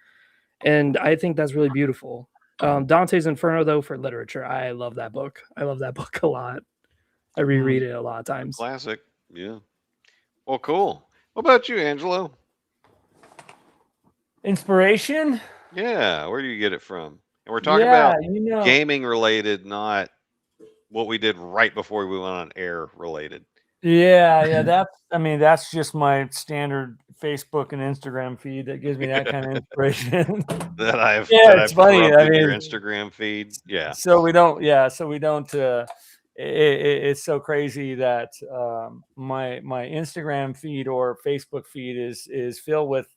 And I think that's really beautiful. Dante's Inferno, though, for literature, I love that book. I love that book a lot. I reread it a lot of times. Classic. Yeah. Well, cool. What about you, Angelo? Inspiration? Yeah. Where do you get it from? And we're talking about gaming related, not what we did right before we went on air related. Yeah. That's just my standard Facebook and Instagram feed that gives me that kind of inspiration. It's funny. Your Instagram feed. Yeah. So we don't. It's so crazy that my Instagram feed or Facebook feed is filled with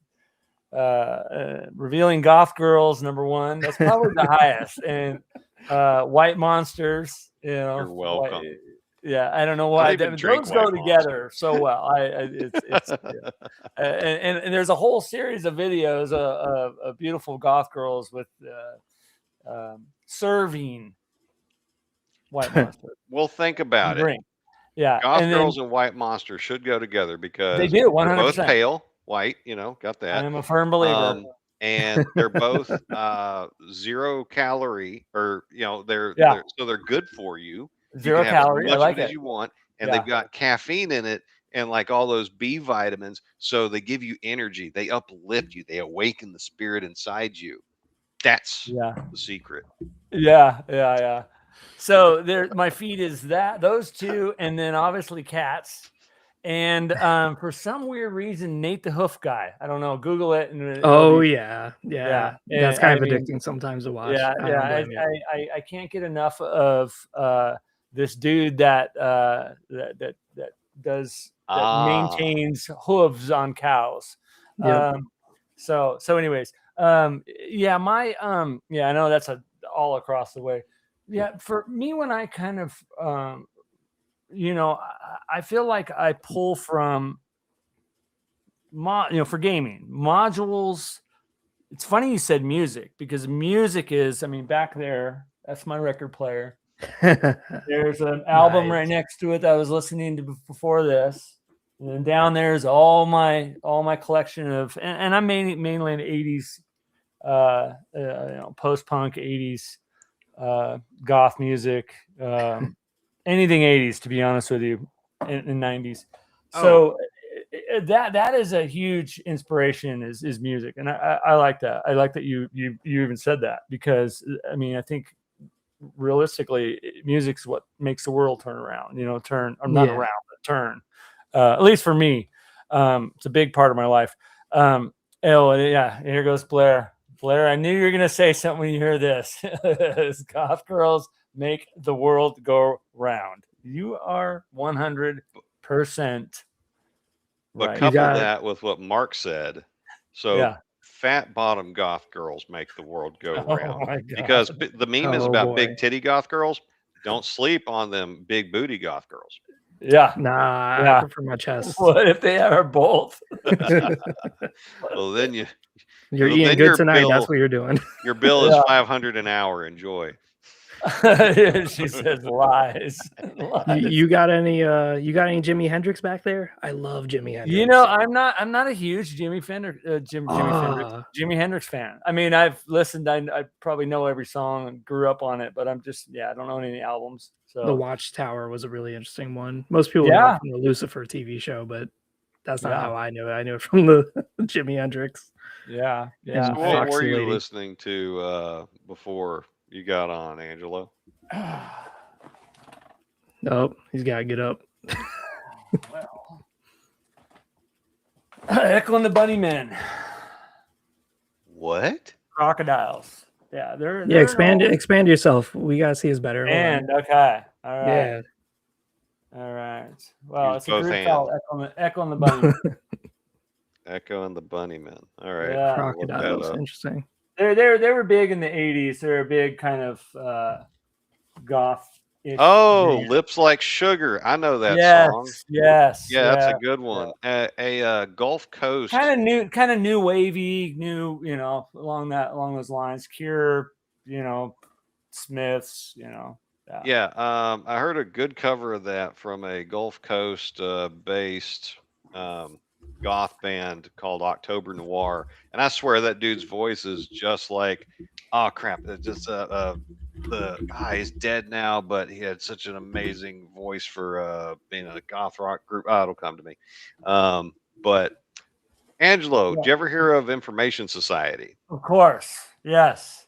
revealing goth girls. Number one, that's probably the highest, and white monsters. You're welcome. Yeah, I don't know why those go together so well. And there's a whole series of videos of beautiful goth girls with serving white monsters. Well, think about it. Yeah, goth girls and white monsters should go together because they do. 100%. They're both pale, white. Got that. I am a firm believer. And they're both 0 calorie, or they're good for you. 0 calorie. As much I like of it it as you want, and they've got caffeine in it, and like all those B vitamins, so they give you energy. They uplift you. They awaken the spirit inside you. That's the secret. Yeah. So my feed is those two, and then obviously cats. And for some weird reason, Nate the Hoof Guy. I don't know. Google it. And That's kind of addicting sometimes to watch. I can't get enough of this dude that maintains hooves on cows. Yep. So anyways, I know that's all across the way. Yeah, for me, when I kind of I feel like I pull from for gaming modules. It's funny you said music, because music is, back there, that's my record player. There's an album right next to it that I was listening to before this. And then down there is all my collection of, and I'm mainly in the 80s, post-punk 80s, goth music, anything 80s, to be honest with you, in 90s. So that is a huge inspiration is music. And I like that. I like that you even said that, because I think realistically music's what makes the world turn around, not around, but turn. At least for me, it's a big part of my life. Here goes Blair. I knew you were going to say something when you hear this. Goth girls make the world go round. You are 100% right. But couple that with what Mark said. So fat bottom goth girls make the world go round. Because the meme is about big titty goth girls. Don't sleep on them big booty goth girls. Yeah. I prefer my chest. What if they are both? Well, then you're eating good tonight. That's what you're doing. Your bill is $500 an hour. Enjoy. She says lies. You got any Jimi Hendrix back there? I love Jimi Hendrix. You know, I'm not a huge Jimi Hendrix fan. I mean, I've listened. I probably know every song and grew up on it, but I don't own any albums. So The Watchtower was a really interesting one. Most people know it from the Lucifer TV show, but that's not how I know it. I know it from the Jimi Hendrix. Yeah. So what were you listening to before you got on, Angelo? Nope, he's got to get up. Well, Echo and the Bunnymen. What? Crocodiles. Yeah, they're expand yourself. We gotta see is better. And okay, all right, yeah, all right. Well, Use it's a both group hands. called Echo and the Bunnymen. Echo and the Bunnymen. All right. Yeah. Crocodiles. Interesting. They were big in the 80s. They're a big kind of goth. Oh, Lips Like Sugar. I know that song. Yes. Yeah, that's a good one. A Gulf Coast. Kind of new wavy, along those lines. Cure, Smiths, Yeah. I heard a good cover of that from a Gulf Coast based goth band called October Noir, and I swear that dude's voice is just like, oh crap, it's just the guy is dead now, but he had such an amazing voice for being a goth rock group. Oh, it'll come to me. But Angelo, did you ever hear of Information Society? Of course, yes.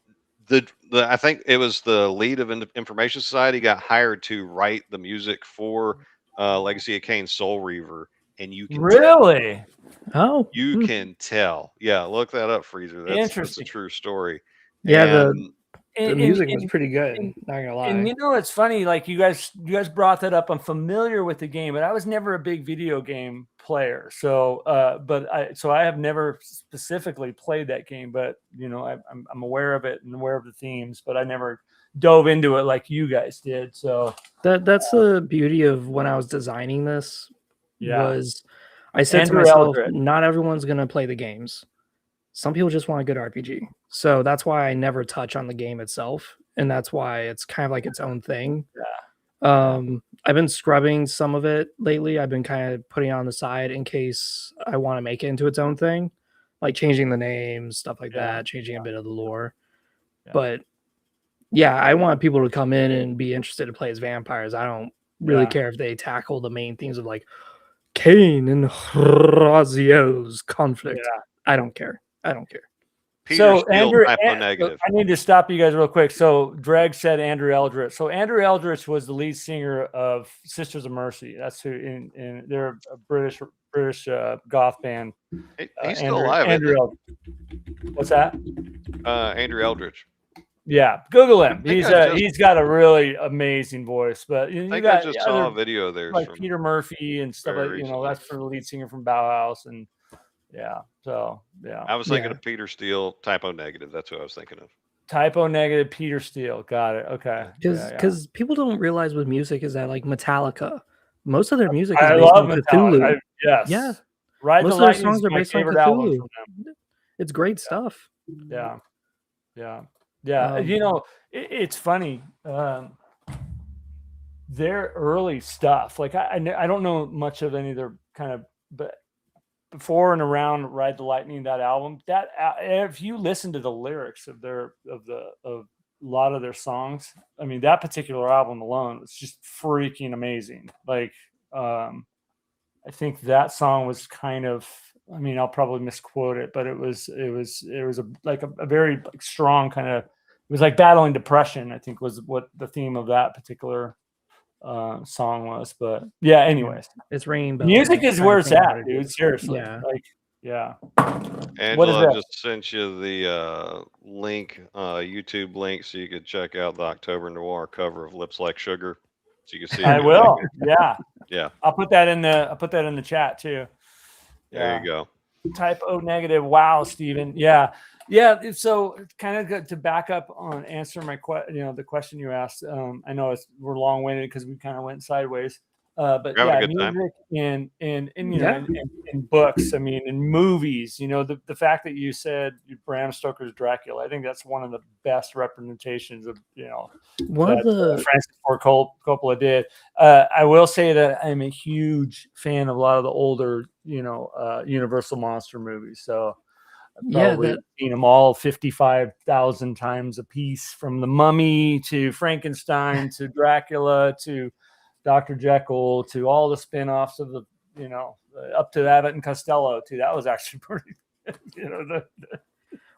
I think it was the lead of Information Society got hired to write the music for Legacy of Kain Soul Reaver, and you can really you can tell. Yeah, look that up, Freezer. That's a true story. Yeah, the music was pretty good. Not gonna lie. And it's funny, like you guys brought that up. I'm familiar with the game, but I was never a big video game player. So, I have never specifically played that game, but I'm aware of it and aware of the themes, but I never dove into it like you guys did. So that's the beauty of when I was designing this. Was I said Andrew to myself, Eldred. not everyone's gonna play the games. Some people just want a good RPG. So that's why I never touch on the game itself. And that's why it's kind of like its own thing. Yeah. I've been scrubbing some of it lately. I've been kind of putting it on the side in case I want to make it into its own thing, like changing the names, stuff like that, changing a bit of the lore. Yeah. But yeah, I want people to come in and be interested to play as vampires. I don't really care if they tackle the main themes of like Cain and Raziel's conflict. Yeah. I don't care. Peter Steele, negative. I need to stop you guys real quick. So Dreg said Andrew Eldritch. So Andrew Eldritch was the lead singer of Sisters of Mercy. That's who in they're a British goth band. He's still alive. Andrew Eldritch. What's that? Andrew Eldritch. Yeah, Google him. He's got a really amazing voice. But I just saw a video there, like Peter Murphy and stuff like that's for the lead singer from Bauhaus and. Yeah. So yeah. I was thinking of Peter Steele, typo negative. That's what I was thinking of. Typo negative, Peter Steele. Got it. Okay. Because people don't realize with music is that like Metallica, most of their music is based on Cthulhu. Yes. Yeah. Right. Most of their songs are based on Cthulhu. It's great stuff. Yeah. Yeah. Yeah. It's funny. Their early stuff, like I don't know much of any of their kind of, but before and around Ride the Lightning, that album, that if you listen to the lyrics of a lot of their songs, I mean, that particular album alone was just freaking amazing. Like, I think that song was kind of, I mean, I'll probably misquote it, but it was a very strong kind of, it was like battling depression, I think was what the theme of that particular song was. But yeah, anyways, it's ringing bells. Music is where it's at, dude. Seriously. Angela just sent you the link, YouTube link, so you could check out the October Noir cover of Lips Like Sugar, so you can see. I will. Yeah. I'll put that in the chat too. There you go. Typo negative. Wow, Steven. Yeah. So kind of to back up on answer my the question you asked. I know we're long-winded because we kind of went sideways. But You're having yeah, a good time. music and you know, and books. I mean, and movies. You know, the fact that you said Bram Stoker's Dracula, I think that's one of the best representations of Francis Ford Coppola did. I will say that I'm a huge fan of a lot of the older, Universal monster movies. So I've probably seen them all 55,000 times a piece, from The Mummy to Frankenstein to Dracula to Dr. Jekyll to all the spin-offs of the, up to Abbott and Costello too. That was actually pretty, I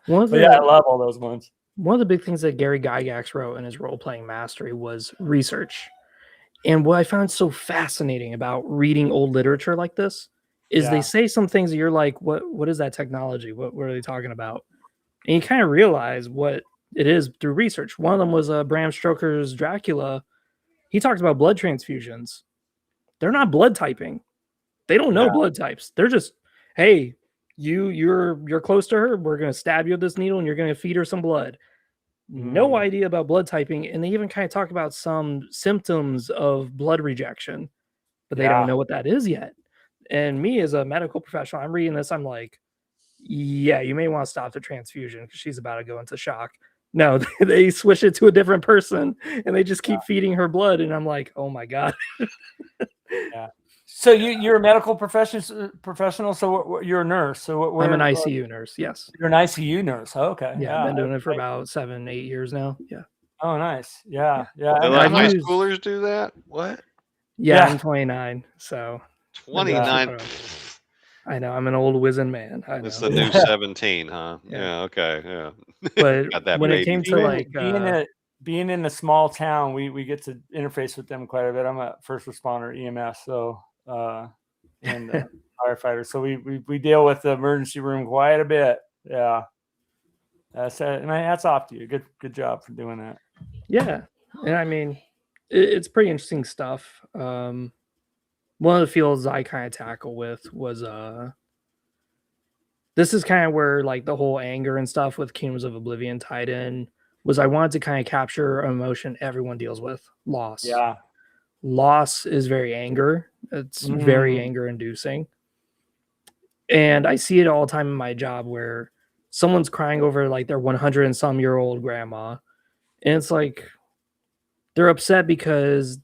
love all those ones. One of the big things that Gary Gygax wrote in his role-playing mastery was research. And what I found so fascinating about reading old literature like this is they say some things that you're like, what is that technology? What are they talking about? And you kind of realize what it is through research. One of them was Bram Stoker's Dracula. He talks about blood transfusions. They're not blood typing. They don't know blood types. They're just, hey, you're close to her. We're going to stab you with this needle and you're going to feed her some blood. No idea about blood typing. And they even kind of talk about some symptoms of blood rejection, but they don't know what that is yet. And me as a medical professional, I'm reading this. I'm like, yeah, you may want to stop the transfusion because she's about to go into shock. No, they switch it to a different person and they just keep feeding her blood. And I'm like, oh my God. So you're a medical professional. So you're a nurse. So I'm an ICU nurse. Yes. You're an ICU nurse. Oh, okay. Yeah. I've been doing it for about 7-8 years now. Yeah. Oh, nice. Yeah. Do high schoolers do that? What? Yeah. I'm 29. So 29. I know, I'm an old wizened man. I know. It's the new 17, huh? Yeah. Okay. Yeah. But when it came to like being in a small town, we get to interface with them quite a bit. I'm a first responder, EMS, so and firefighter. So we deal with the emergency room quite a bit. Yeah. And hats off to you. Good job for doing that. Yeah. And I mean, it's pretty interesting stuff. One of the fields I kind of tackle with was this is kind of where like the whole anger and stuff with Kingdoms of Oblivion tied in, was I wanted to kind of capture an emotion everyone deals with: loss. Yeah. Loss is very anger. It's very anger inducing. And I see it all the time in my job where someone's crying over like their 100 and some year old grandma. And it's like, they're upset because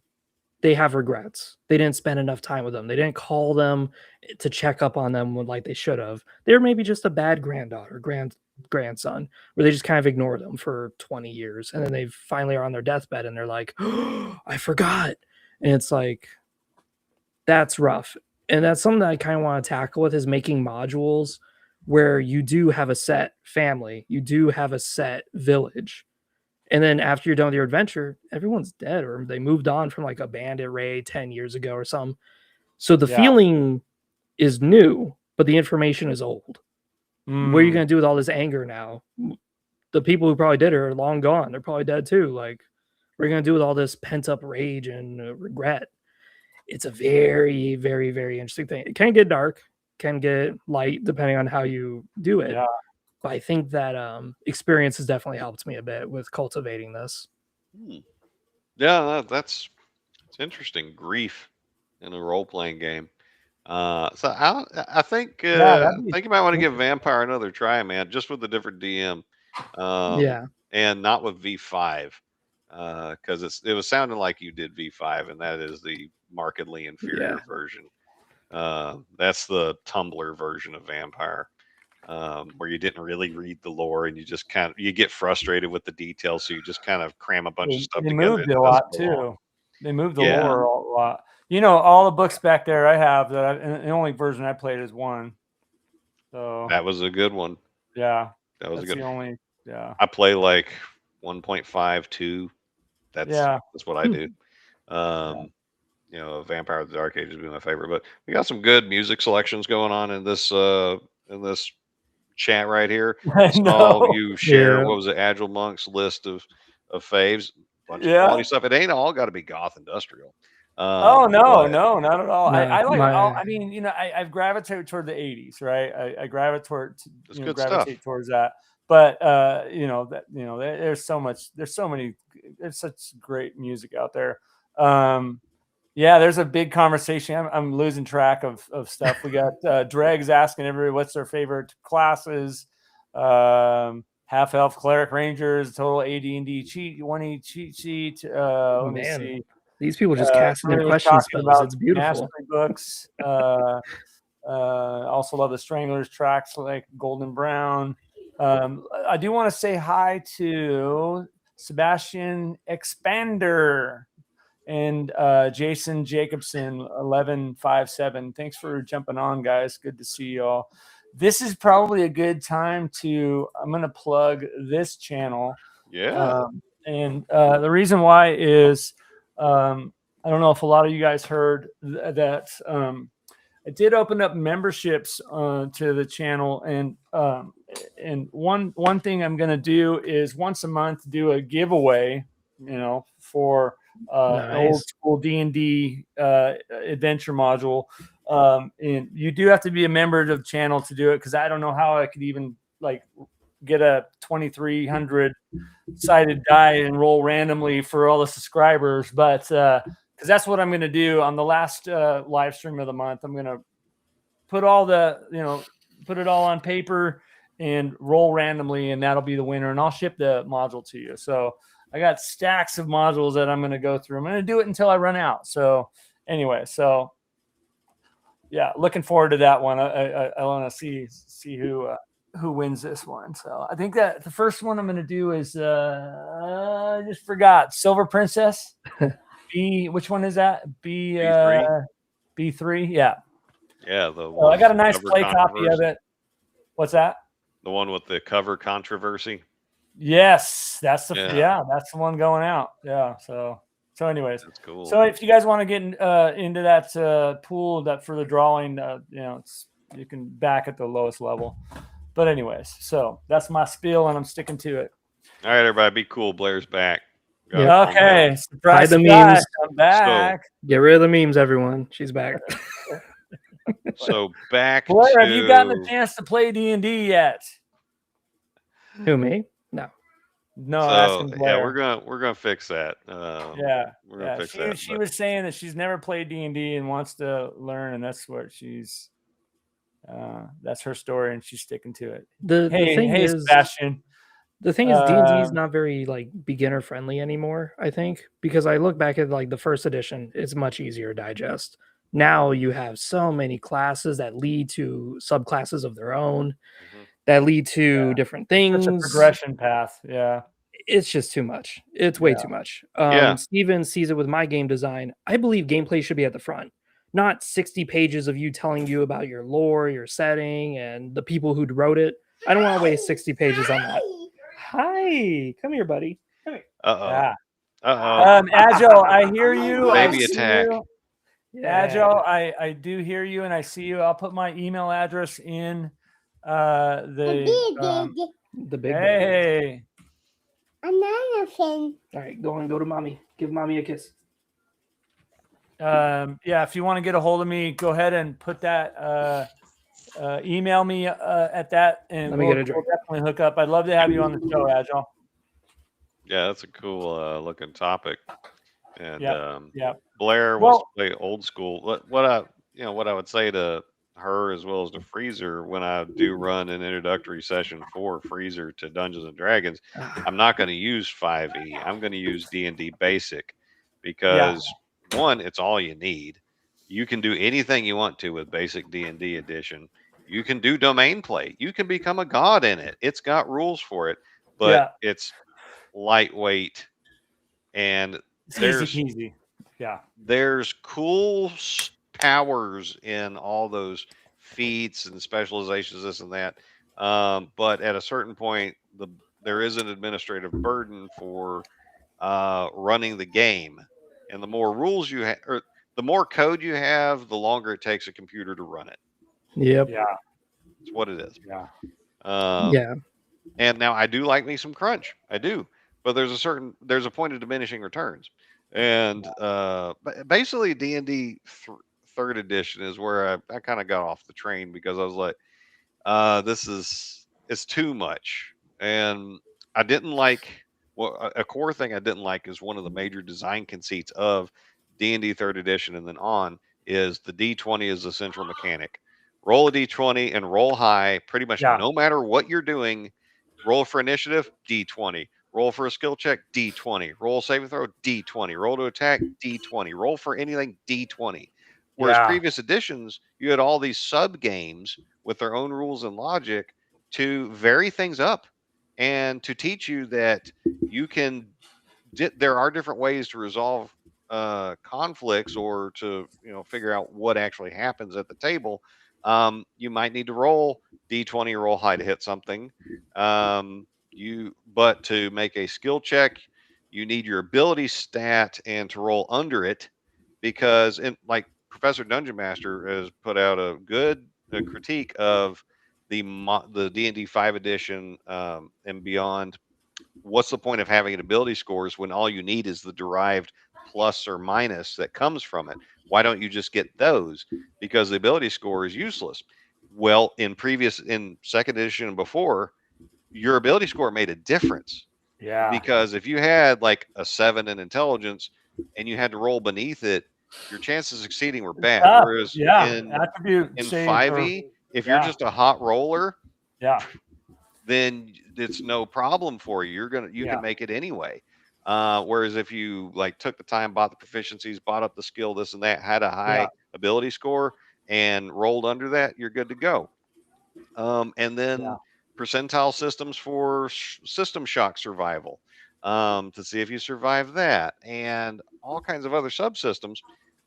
they have regrets. They didn't spend enough time with them. They didn't call them to check up on them like they should have. They're maybe just a bad granddaughter, grandson, where they just kind of ignore them for 20 years. And then they finally are on their deathbed and they're like, oh, I forgot. And it's like, that's rough. And that's something that I kind of want to tackle with, is making modules where you do have a set family, you do have a set village. And then after you're done with your adventure, everyone's dead, or they moved on from like a bandit raid 10 years ago or something. So the feeling is new, but the information is old. What are you going to do with all this anger now? The people who probably did it are long gone. They're probably dead too. Like, what are you going to do with all this pent up rage and regret? It's a very, very, very interesting thing. It can get dark, can get light, depending on how you do it. Yeah. But I think that experience has definitely helped me a bit with cultivating this. Yeah, it's interesting. Grief in a role-playing game. So I think you might want to give Vampire another try, man, just with a different DM. And not with V5, because it was sounding like you did V5, and that is the markedly inferior version. That's the Tumblr version of Vampire. Where you didn't really read the lore and you just you get frustrated with the details, so you just kind of cram a bunch of stuff together. They moved it a lot too. They moved the lore a lot. All the books back there I have, and the only version I played is 1. So that was a good one. Yeah, that was a good. The only. Yeah, I play like 1.52. That's what I do. Vampire of the Dark Ages would be my favorite, but we got some good music selections going on in this chat right here. I saw you share what was it, Agile Monk's list of faves, bunch of quality stuff. It ain't all got to be goth industrial. No, not at all. I like all. I mean, I've gravitated toward the 80s, right? I gravitate towards that. But there's such great music out there. Yeah, there's a big conversation. I'm losing track of stuff. We got Dregs asking everybody what's their favorite classes. Half elf, cleric, rangers, total AD&D cheat, 1E cheat sheet. Let me see. These people just casting their question spells. About It's beautiful. mastery books. Also love the Stranglers tracks like Golden Brown. I do want to say hi to Sebastian Expander and Jason Jacobson 1157. Thanks for jumping on, guys. Good to see you all. This is probably a good time I'm going to plug this channel. Yeah. And the reason why is I don't know if a lot of you guys heard that I did open up memberships to the channel, and one thing I'm going to do is once a month do a giveaway, for an old school D&D adventure module. And you do have to be a member of the channel to do it, because I don't know how I could even get a 2,300 sided die and roll randomly for all the subscribers, but because that's what I'm going to do on the last live stream of the month. I'm going to put put it all on paper and roll randomly, and that'll be the winner, and I'll ship the module to you. So I got stacks of modules that I'm going to go through. I'm going to do it until I run out. So anyway, yeah, looking forward to that one. I want to see who wins this one. So I think that the first one I'm going to do is I just forgot, Silver Princess. Which one is that? B3. B3. Yeah. Yeah. I got a nice play copy of it. What's that? The one with the cover controversy. Yes, that's that's the one going out. Yeah. So anyways, that's cool. So if you guys want to get into that pool that for the drawing, you can back at the lowest level. But anyways, so that's my spiel, and I'm sticking to it. All right, everybody, be cool. Blair's back. Okay. Surprise, the memes. I'm back. So, get rid of the memes, everyone. She's back. So back. Blair, have you gotten a chance to play D&D yet? Who, me? No. So, yeah, we're gonna fix that. We're gonna fix that. She was saying that she's never played D&D and wants to learn, and that's what she's. That's her story, and she's sticking to it. The thing is, Sebastian. The thing is, D&D is not very beginner friendly anymore, I think, because I look back at the first edition, it's much easier to digest. Now you have so many classes that lead to subclasses of their own, that lead to different things. It's a progression path. Yeah. It's just too much. It's way too much. Steven sees it with my game design. I believe gameplay should be at the front, not 60 pages of you telling you about your lore, your setting, and the people who wrote it. I don't want to waste 60 pages on that. Hi, come here, buddy. Come here. Agile, I hear you. Baby attack. Agile, I do hear you, and I see you. I'll put my email address in the big. Hey. Another thing. All right, go to mommy. Give mommy a kiss. If you want to get a hold of me, go ahead and put that. Email me at that, and we'll definitely hook up. I'd love to have you on the show, Agile. Yeah, that's a cool looking topic. And Blair wants to play old school. What I would say to her as well as to Freezer when I do run an introductory session for Freezer to Dungeons and Dragons, I'm not going to use 5e. I'm going to use D&D Basic because one, it's all you need. You can do anything you want to with Basic D&D Edition. You can do domain play. You can become a god in it. It's got rules for it, but it's lightweight and there's easy. There's cool powers in all those feats and specializations, this and that. But at a certain point, there is an administrative burden for running the game, and the more rules you have, or the more code you have, the longer it takes a computer to run it. Yep. Yeah. It's what it is. Yeah. And now I do like me some crunch. I do. But there's a point of diminishing returns. And basically D&D third edition is where I kind of got off the train because I was like, it's too much. And I didn't like a core thing I didn't like is one of the major design conceits of D&D 3rd edition and then on, is the D20 is the central mechanic. Roll a D20 and roll high pretty much no matter what you're doing. Roll for initiative, D20. Roll for a skill check, D20. Roll saving throw, D20. Roll to attack, D20. Roll for anything, D20. Whereas previous editions, you had all these sub games with their own rules and logic to vary things up and to teach you that you can. There are different ways to resolve conflicts or to figure out what actually happens at the table. You might need to roll D20 or roll high to hit something. But to make a skill check, you need your ability stat and to roll under it, because like Professor Dungeon Master has put out a good critique of the D&D 5 edition and beyond. What's the point of having an ability scores when all you need is the derived plus or minus that comes from it? Why don't you just get those? Because the ability score is useless. Well, in 2nd edition and before, your ability score made a difference. Yeah. Because if you had like a 7 in intelligence and you had to roll beneath it, your chances of succeeding were bad. Whereas in 5e, if you're just a hot roller, then it's no problem for you. You can make it anyway. Whereas if you like took the time, bought the proficiencies, bought up the skill, this and that, had a high ability score and rolled under that, you're good to go. And then percentile systems for system shock survival, to see if you survive that, and all kinds of other subsystems.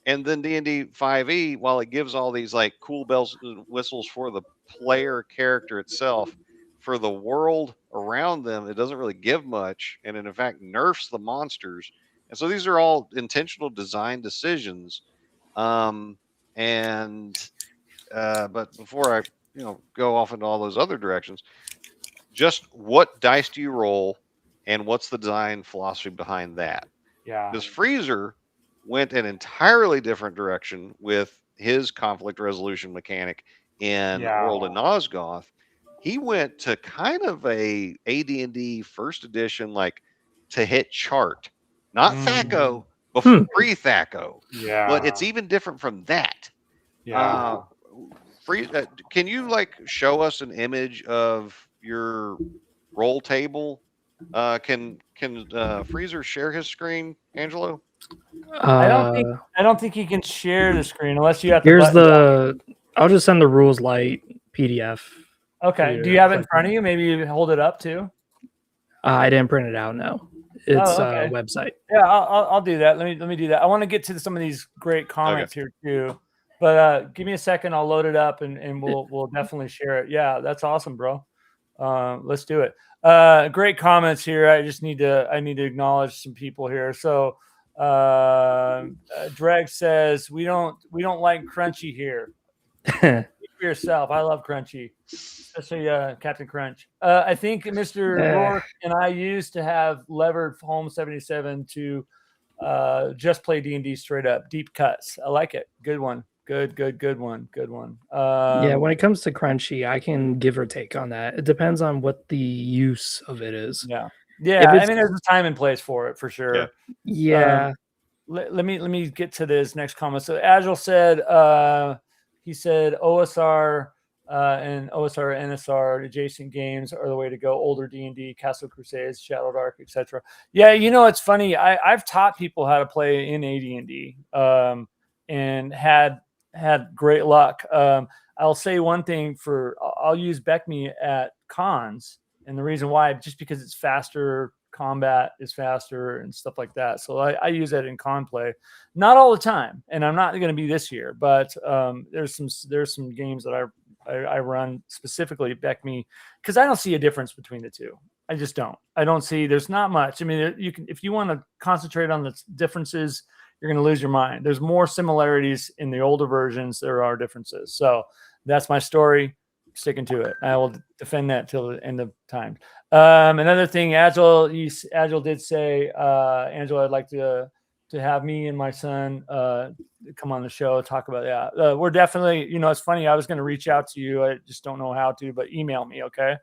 And then D&D 5e, while it gives all these like cool bells and whistles for the player character itself, for the world around them, it doesn't really give much, and it in fact nerfs the monsters. And so these are all intentional design decisions. But before I go off into all those other directions, just what dice do you roll, and what's the design philosophy behind that? Because Freezer went an entirely different direction with his conflict resolution mechanic in World of Nosgoth. He went to kind of a AD&D 1st edition, like to hit chart, not THACO, but pre-THACO. But it's even different from that. Can you like show us an image of your roll table? Can Freezer share his screen, Angelo? I don't think he can share the screen unless you have to. Here's I'll just send the rules light PDF. Okay. Do you have it in front of you? Maybe you hold it up too. I didn't print it out. No, it's a website. Yeah, I'll do that. Let me do that. I want to get to some of these great comments here too, but give me a second. I'll load it up and we'll definitely share it. Yeah, that's awesome, bro. Let's do it. Great comments here. I need to acknowledge some people here. So Dreg says we don't like crunchy here. Speak for yourself. I love crunchy, especially Captain Crunch. I think Mr. Rourke and I used to have levered home 77 to just play D&D straight up, deep cuts. I like it. Good one. Good one. Yeah, when it comes to crunchy, I can give or take on that. It depends on what the use of it is. Yeah. I mean, there's a time and place for it for sure. Yeah. Let me get to this next comment. So Agile said, he said OSR and OSR NSR adjacent games are the way to go. Older D&D, Castle Crusades, Shadow Dark, etc. Yeah, it's funny. I've taught people how to play in AD&D and had great luck. I'll say one thing I'll use Beckme at cons, and the reason why, just because it's faster, combat is faster and stuff like that. So I use that in con play, not all the time, and I'm not going to be this year, but there's some games that I run specifically Beckme, because I don't see a difference between the two. I just don't. I don't see. There's not much. I mean, you can, if you want to concentrate on the differences, you're going to lose your mind. There's more similarities in the older versions. There are differences. So that's my story. Sticking to it. I will defend that till the end of time. Another thing, Agile did say, Angelo, I'd like to have me and my son come on the show, talk about that. We're definitely, it's funny. I was going to reach out to you. I just don't know how to, but email me. Okay.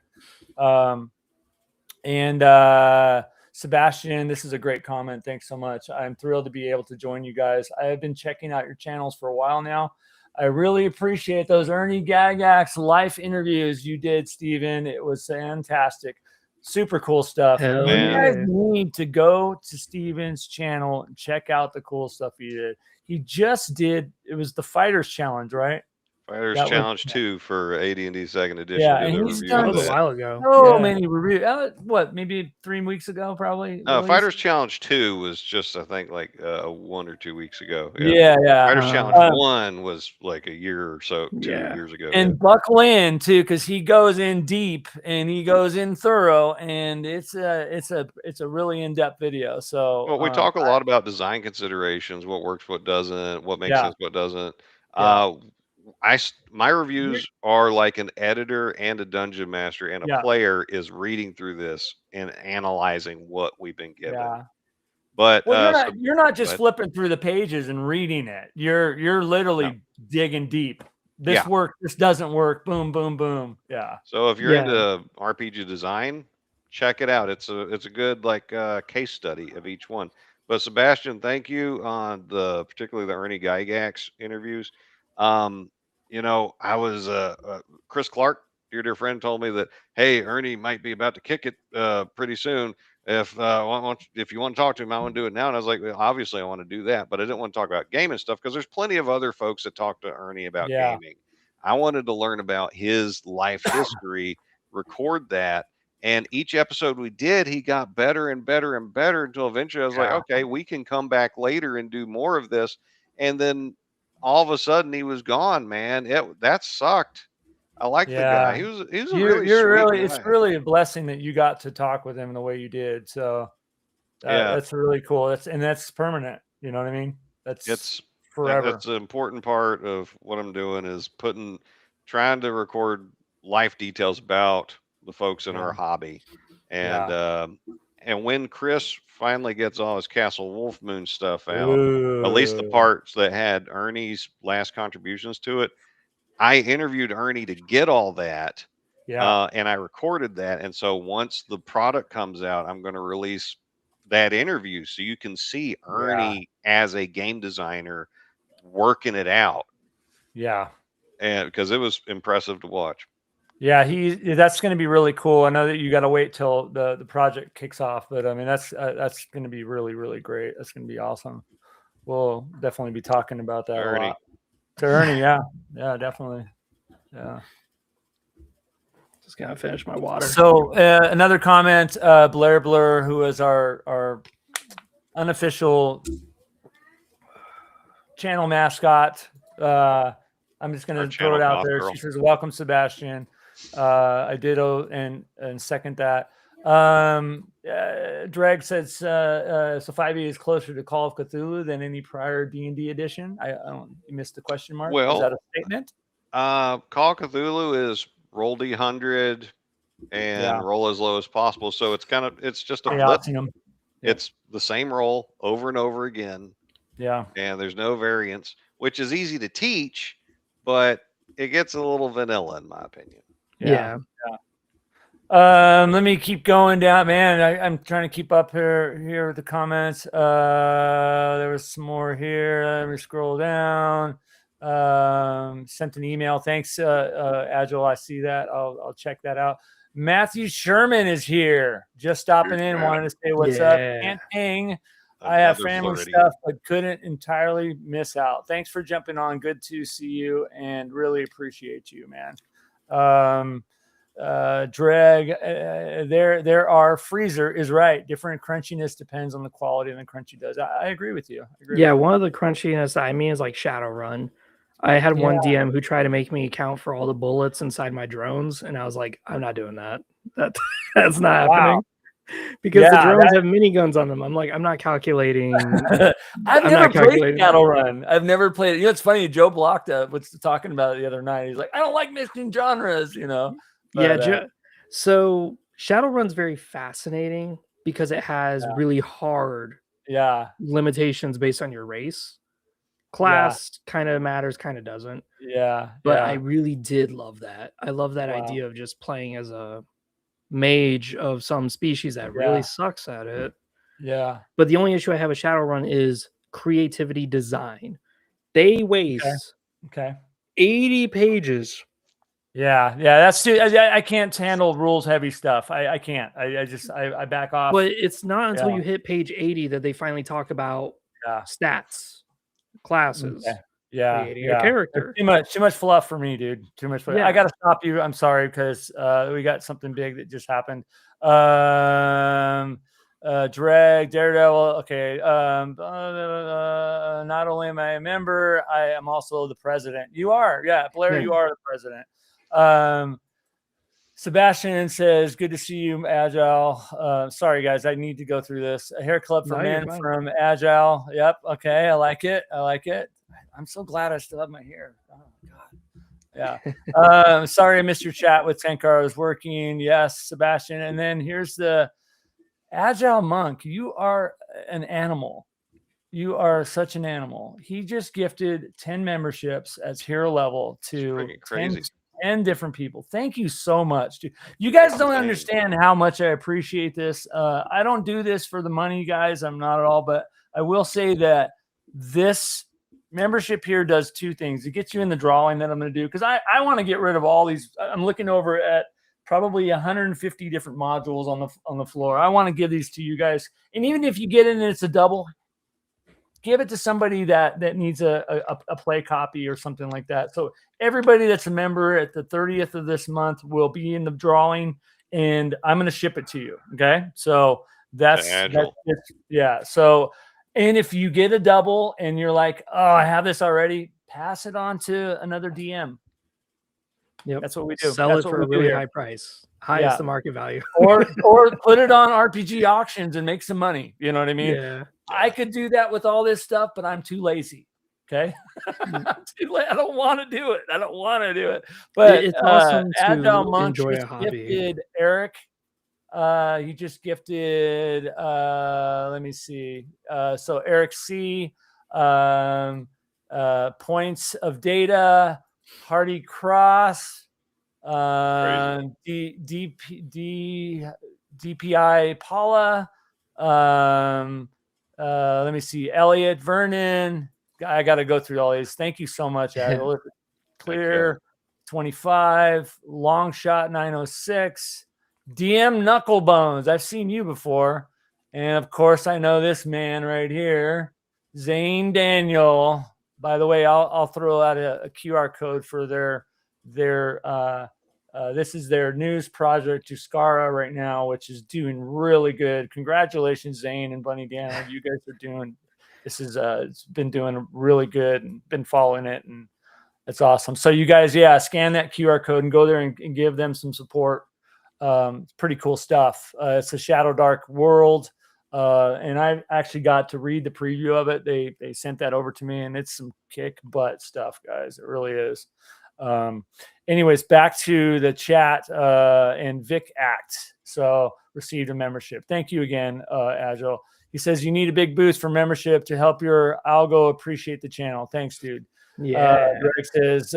Sebastian, this is a great comment. Thanks so much. I'm thrilled to be able to join you guys. I have been checking out your channels for a while now. I really appreciate those Ernie Gygax life interviews you did, Steven. It was fantastic. Super cool stuff. Hell You guys yeah. need to go to Steven's channel and check out the cool stuff he did. He just did, it was the Fighters Challenge, right? Fighters That was- Challenge 2 for AD&D second edition. Yeah, did and a he's review done That of was a that. while ago. so Yeah. many reviews. What, maybe 3 weeks ago, probably? No, released? Fighters Challenge 2 was just, I think, like 1 or 2 weeks ago. Yeah. Fighters Challenge Um, 1 was like a year or so, 2 Yeah. years ago. And buckle in too, because he goes in deep and he goes in thorough, and it's a really in-depth video. So Well, we talk a lot about design considerations, what works, what doesn't, what makes Yeah. sense, what doesn't. Yeah. My reviews are like an editor and a dungeon master and a Yeah. player is reading through this and analyzing what we've been given. Yeah. But Well, you're not just but- flipping through the pages and reading it. You're literally digging deep. This Yeah. works. This doesn't work. Boom, boom, boom. Yeah. so if you're Yeah. into RPG design, check it out. It's a good like case study of each one. But Sebastian, thank you on particularly the Ernie Gygax interviews. I was Chris Clark, dear friend, told me that hey, Ernie might be about to kick it pretty soon. If you want to talk to him, I want to do it now. And I was like, well, obviously I want to do that, but I didn't want to talk about gaming stuff because there's plenty of other folks that talk to Ernie about Yeah. gaming. I wanted to learn about his life history, record that. And each episode we did, he got better and better and better until eventually I was like, Yeah. okay, we can come back later and do more of this. And then all of a sudden he was gone, man. That sucked. I like the guy. He was a really sweet it's guy. really a blessing that you got to talk with him the way you did. So Yeah. that's really cool. That's permanent. You know what I mean? It's forever. That's an important part of what I'm doing is trying to record life details about the folks in our hobby. And when Chris finally gets all his Castle Wolf Moon stuff out, at least the parts that had Ernie's last contributions to it, I interviewed Ernie to get all that. And I recorded that. And so once the product comes out, I'm going to release that interview so you can see Ernie as a game designer working it out. Yeah. And because it was impressive to watch. Yeah, that's going to be really cool. I know that you got to wait till the project kicks off, but I mean that's going to be really, really great. That's going to be awesome. We'll definitely be talking about that Ernie. a lot. To Ernie, yeah, definitely, yeah. Just gonna finish my water. So another comment, Blair Blur, who is our unofficial channel mascot. I'm just going to throw it out there. She says, "Welcome, Sebastian." I ditto and second that. Dreg says, "So 5e is closer to Call of Cthulhu than any prior D&D edition." I don't. You missed the question mark. Well, is that a statement? Call of Cthulhu is roll d100 and roll as low as possible. So it's just a flip. It's the same roll over and over again. Yeah. And there's no variance, which is easy to teach, but it gets a little vanilla in my opinion. Yeah. Let me keep going down, man. I'm trying to keep up here with the comments. There was some more here. Let me scroll down. Sent an email. Thanks, Angelo. I see that. I'll check that out. Matthew Sherman is here. Just stopping in. Wanted to say what's up. Can't hang. I have family stuff, but couldn't entirely miss out. Thanks for jumping on. Good to see you and really appreciate you, man. Dreg, there are Freezer is right. Different crunchiness depends on the quality than crunchy does. I agree with you. One of the crunchiness I mean is like Shadowrun. I had one DM who tried to make me account for all the bullets inside my drones, and I was like, I'm not doing that. That's not happening. Because the drones have miniguns on them. I'm like, I'm not calculating. I've never played Shadowrun. I've never played it. You know, it's funny. Joe Blocked was talking about it the other night. He's like, I don't like mixing genres, you know. But, so Shadowrun's very fascinating because it has really hard limitations based on your race. Class kind of matters, kind of doesn't. Yeah. But I really did love that. I love that idea of just playing as a mage of some species that really sucks at it. Yeah. But the only issue I have with Shadowrun is creativity design. They waste 80 pages. Yeah, that's too. I can't handle rules heavy stuff. I can't. I back off. But it's not until you hit page 80 that they finally talk about stats, classes. Creating a character. Too much fluff for me, dude. Too much fluff. I gotta stop you. I'm sorry because we got something big that just happened. Drag Daredevil. Okay. Not only am I a member, I am also the president. You are, Blair. You are the president. Sebastian says, "Good to see you, Agile." Sorry, guys, I need to go through this. A hair club for men from Agile. Yep. Okay, I like it. I'm so glad I still have my hair. Oh God. Yeah. Sorry, I missed your chat with Tenkar. I was working. Yes, Sebastian. And then here's the Agile Monk. You are an animal. You are such an animal. He just gifted 10 memberships as hero level to 10 different people. Thank you so much, dude. You guys don't understand how much I appreciate this. I don't do this for the money, guys. I'm not at all, but I will say that this membership here does two things. It gets you in the drawing that I'm going to do because I want to get rid of all these. I'm looking over at probably 150 different modules on the floor. I want to give these to you guys. And even if you get in and it's a double, give it to somebody that needs a play copy or something like that. So everybody that's a member at the 30th of this month will be in the drawing, and I'm going to ship it to you. Okay. So that's So, and if you get a double and you're like, oh, I have this already, pass it on to another DM. Yep. That's what we do. Sell it for a really high price. Highest the market value. or put it on RPG auctions and make some money. You know what I mean? Yeah. I could do that with all this stuff, but I'm too lazy. Okay. I don't want to do it. But it's awesome to enjoy a hobby. Gifted Eric. He just gifted, let me see. So Eric C, points of data, Hardy Cross, DPI Paula, let me see, Elliot Vernon. I got to go through all these. Thank you so much, Agile. Clear 25, long shot 906, DM Knucklebones. I've seen you before, and of course I know this man right here, Zane Daniel. By the way, I'll throw out a QR code for their this is their news project Tuscara right now, which is doing really good. Congratulations, Zane and Bunny Dan. You guys are doing this is it's been doing really good and been following it, and it's awesome. So you guys, scan that QR code and go there and give them some support. It's pretty cool stuff. It's a Shadow Dark world. And I actually got to read the preview of it. They sent that over to me, and it's some kick butt stuff, guys. It really is. Anyways, back to the chat, and Vic Act. So received a membership. Thank you again, Agile. He says you need a big boost for membership to help your algo appreciate the channel. Thanks, dude. Yeah. Greg says,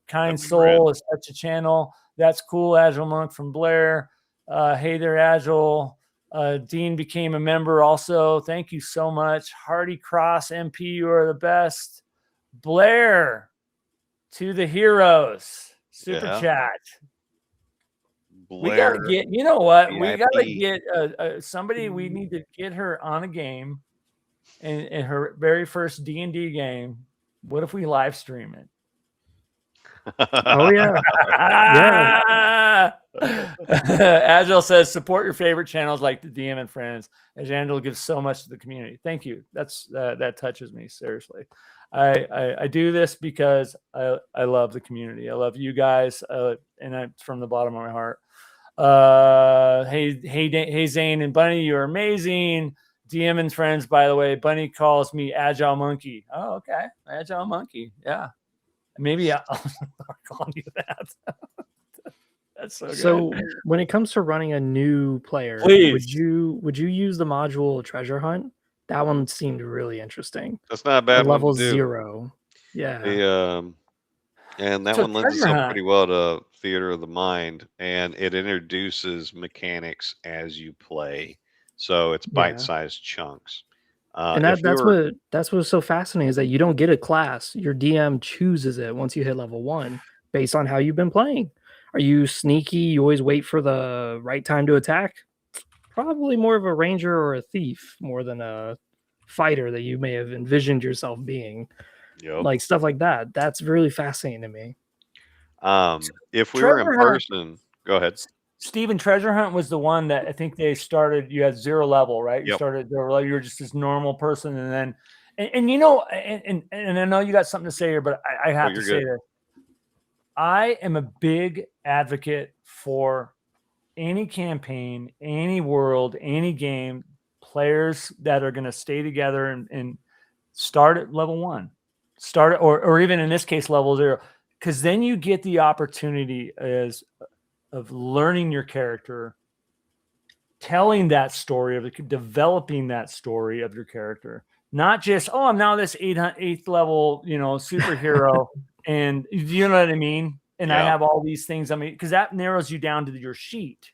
kind soul is such a channel. That's cool. Agile Monk from Blair. Hey there, Agile. Dean became a member also. Thank you so much. Hardy Cross MP, you are the best. Blair, to the heroes. Super chat. Blair, we got to get, you know what? We got to get somebody. We need to get her on a game in her very first D&D game. What if we live stream it? Oh, yeah. Agile says, support your favorite channels like the DM and Friends, as Angelo gives so much to the community. Thank you. That touches me, seriously. I do this because I love the community. I love you guys, and it's from the bottom of my heart. Hey, Zane and Bunny, you're amazing. DM and Friends, by the way, Bunny calls me Agile Monkey. Oh, okay. Agile Monkey. Yeah. Maybe I'll start calling you that. That's so good. So when it comes to running a new player, please, would you use the module Treasure Hunt? That one seemed really interesting. That's not a bad level one to do. 0. Yeah. And that So one lends treasure itself hunt. pretty well to theater of the mind, and it introduces mechanics as you play. So it's Yeah. bite-sized chunks. And If you were, that's what's so fascinating is that you don't get a class. Your DM chooses it once you hit level 1 based on how you've been playing. Are you sneaky? You always wait for the right time to attack? Probably more of a ranger or a thief more than a fighter that you may have envisioned yourself being. yep. Like stuff like that. That's really fascinating to me. If we were in Treasure hunt. person, go ahead. Steven, treasure hunt was the one that I think they started. You had 0 level, right? You Yep. started 0 level. You were just this normal person, and then, and you know, and I know you got something to say here, but I have to you're say good. this. I am a big advocate for any campaign, any world, any game, players that are going to stay together and start at level 1, start or even in this case level 0, because then you get the opportunity of learning your character, telling that story of developing that story of your character, not just, oh, I'm now this 8th level, superhero. And you know what I mean? And I Yeah. have all these things. I mean, because that narrows you down to your sheet.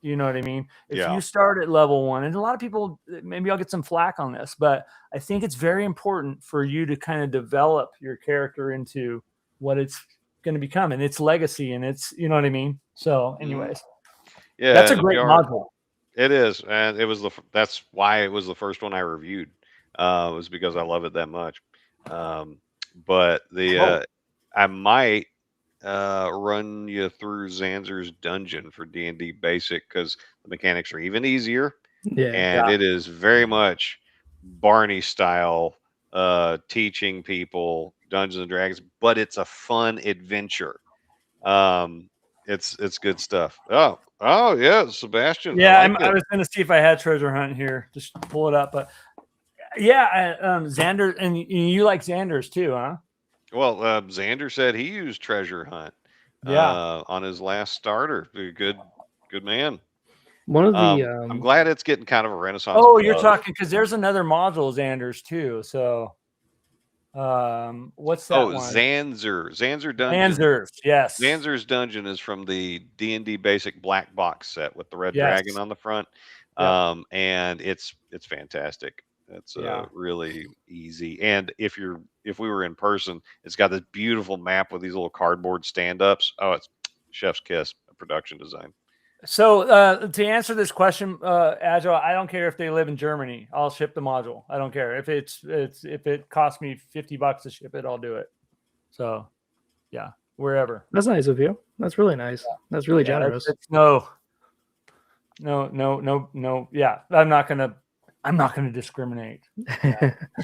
You know what I mean? If Yeah. you start at level 1, and a lot of people, maybe I'll get some flack on this, but I think it's very important for you to kind of develop your character into what it's going to become and its legacy, and it's, you know what I mean? So anyways, Yeah, that's a and if great you are, module. it is, and it was that's why it was the first one I reviewed. Was because I love it that much. But I might run you through Zanzer's dungeon for D&D Basic because the mechanics are even easier, Yeah. and it is very much Barney style, teaching people Dungeons and Dragons, but it's a fun adventure. Um, it's good stuff. Oh yeah, Sebastian, I Yeah, like I it. was going to see if I had treasure hunt here, just pull it up. But yeah, Xander, and you like Xander's too, huh? Well, Xander said he used Treasure Hunt Yeah. on his last starter. Good man. One of the I'm glad it's getting kind of a renaissance. Oh, of you're love. talking because there's another module, Xander's too. So, what's that one? Zanzer Dungeon. Xander's, yes. Zanzer's Dungeon is from the D&D Basic Black Box set with the red Yes. dragon on the front, Yep. and it's fantastic. It's Yeah. really easy. And if we were in person, it's got this beautiful map with these little cardboard stand-ups. Oh, it's chef's kiss, production design. So to answer this question, Agile, I don't care if they live in Germany. I'll ship the module. I don't care if if it costs me $50 to ship it, I'll do it. So, yeah, wherever. That's nice of you. That's really nice. That's really generous. It's no. Yeah, I'm not gonna discriminate.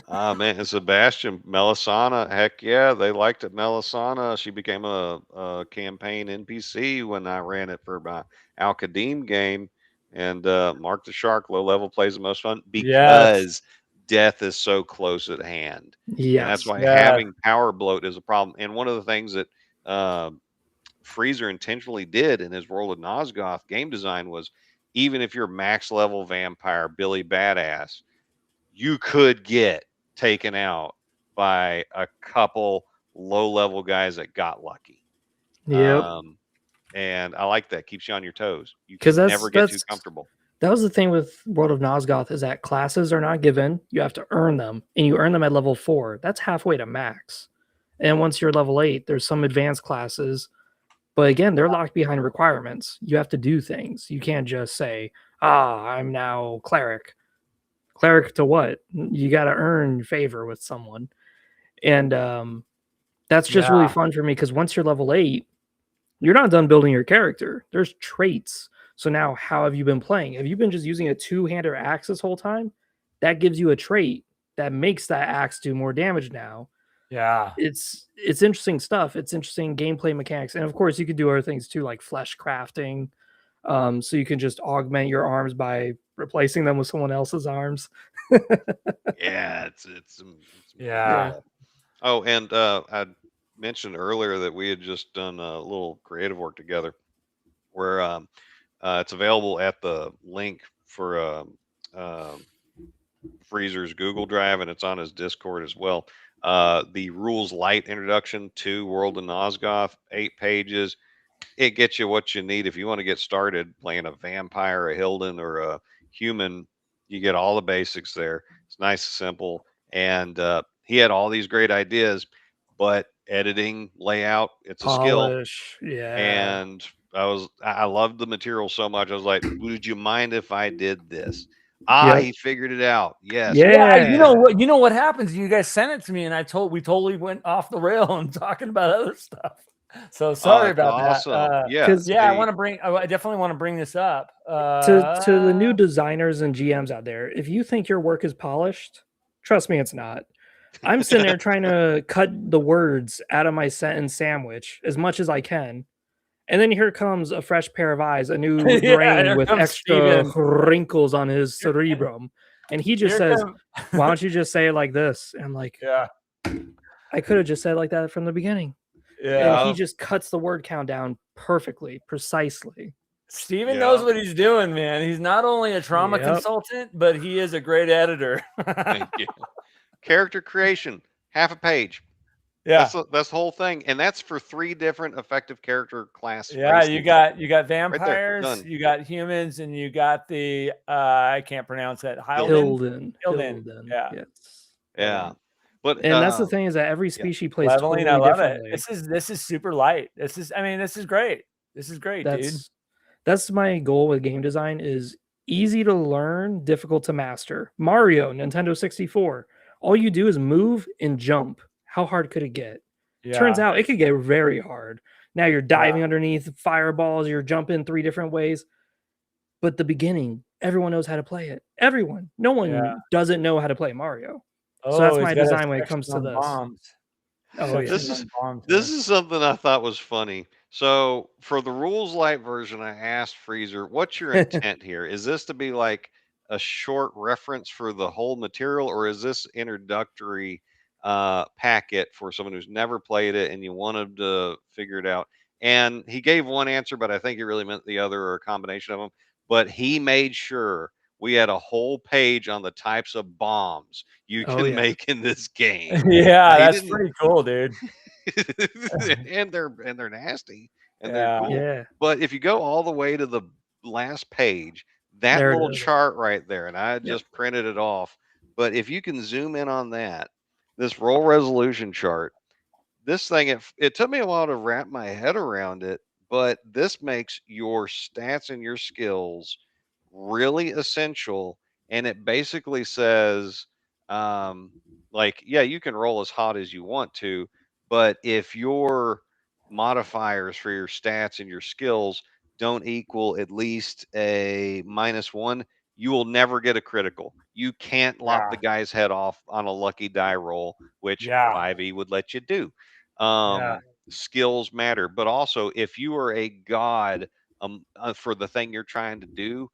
Ah, man, and Sebastian Melisana, heck yeah, they liked it. Melisana, she became a campaign NPC when I ran it for my Al-Qadim game, and Mark the Shark, low level, plays the most fun because death is so close at hand, and that's Yes. why having power bloat is a problem. And one of the things that Freezer intentionally did in his World of Nosgoth game design was, even if you're max level vampire Billy Badass, you could get taken out by a couple low level guys that got lucky. Yep. And I like that. Keeps you on your toes. You 'Cause can never get too comfortable. That was the thing with World of Nosgoth, is that classes are not given. You have to earn them, and you earn them at level 4. That's halfway to max. And once you're level 8, there's some advanced classes, but again, they're locked behind requirements. You have to do things. You can't just say, I'm now cleric. Cleric to what? You got to earn favor with someone. And that's just really fun for me, because once you're level 8, you're not done building your character. There's traits. So now, how have you been playing? Have you been just using a two-hander axe this whole time? That gives you a trait that makes that axe do more damage now. Yeah. It's interesting stuff. It's interesting gameplay mechanics. And of course, you could do other things too, like flesh crafting. So you can just augment your arms by replacing them with someone else's arms. Yeah, it's Yeah. Oh, and I mentioned earlier that we had just done a little creative work together, where it's available at the link for Freezer's Google Drive, and it's on his Discord as well. The rules light introduction to World of Nosgoth, 8 pages. It gets you what you need if you want to get started playing a vampire, a Hilden, or a human. You get all the basics there. It's nice, simple, and he had all these great ideas, but editing, layout, it's a skill. Polish. Yeah. And I loved the material so much. I was like, would you mind if I did this? Yep. He figured it out. Yes. Yeah. You know what happens? You guys sent it to me, and we totally went off the rail and talking about other stuff. So sorry about awesome. that. Yeah. I definitely want to bring this up to the new designers and GMs out there. If you think your work is polished, trust me, it's not. I'm sitting there trying to cut the words out of my sentence sandwich as much as I can. And then here comes a fresh pair of eyes, a new brain with extra wrinkles on his cerebrum. And he just says, why don't you just say it like this? And I'm like, yeah, I could have just said it like that from the beginning. Yeah. And he just cuts the word count down perfectly, precisely. Steven knows what he's doing, man. He's not only a trauma consultant, but he is a great editor. Thank you. Character creation, half a page. Yeah, that's the whole thing, and that's for 3 different effective character classes. Yeah, you got vampires, right, you got humans, and you got the I can't pronounce that. Hilden. Yeah. Yes. Yeah. But that's the thing is that every species plays totally I love differently. It. This is super light. This is great. This is great, dude. That's my goal with game design is easy to learn, difficult to master. Mario, Nintendo 64. All you do is move and jump. How hard could it get? Yeah. Turns out it could get very hard. Now you're diving underneath fireballs, you're jumping 3 different ways. But the beginning, everyone knows how to play it. Everyone. No one doesn't know how to play Mario. So that's my design when it comes to this. Bombs. Oh, yeah. This is something I thought was funny. So for the rules light version, I asked Freezer, what's your intent here? Is this to be like a short reference for the whole material, or is this introductory packet for someone who's never played it and you wanted to figure it out? And he gave one answer, but I think he really meant the other, or a combination of them. But he made sure we had a whole page on the types of bombs you can make in this game. Yeah, that's pretty cool, dude. and they're nasty and they're cool. Yeah. But if you go all the way to the last page, that little chart right there, and I just printed it off. But if you can zoom in on that, this roll resolution chart, this thing, it took me a while to wrap my head around it, but this makes your stats and your skills really essential. And it basically says, you can roll as hot as you want to, but if your modifiers for your stats and your skills don't equal at least a -1, you will never get a critical. You can't lop the guy's head off on a lucky die roll, which 5e would let you do. Skills matter, but also if you are a god for the thing you're trying to do,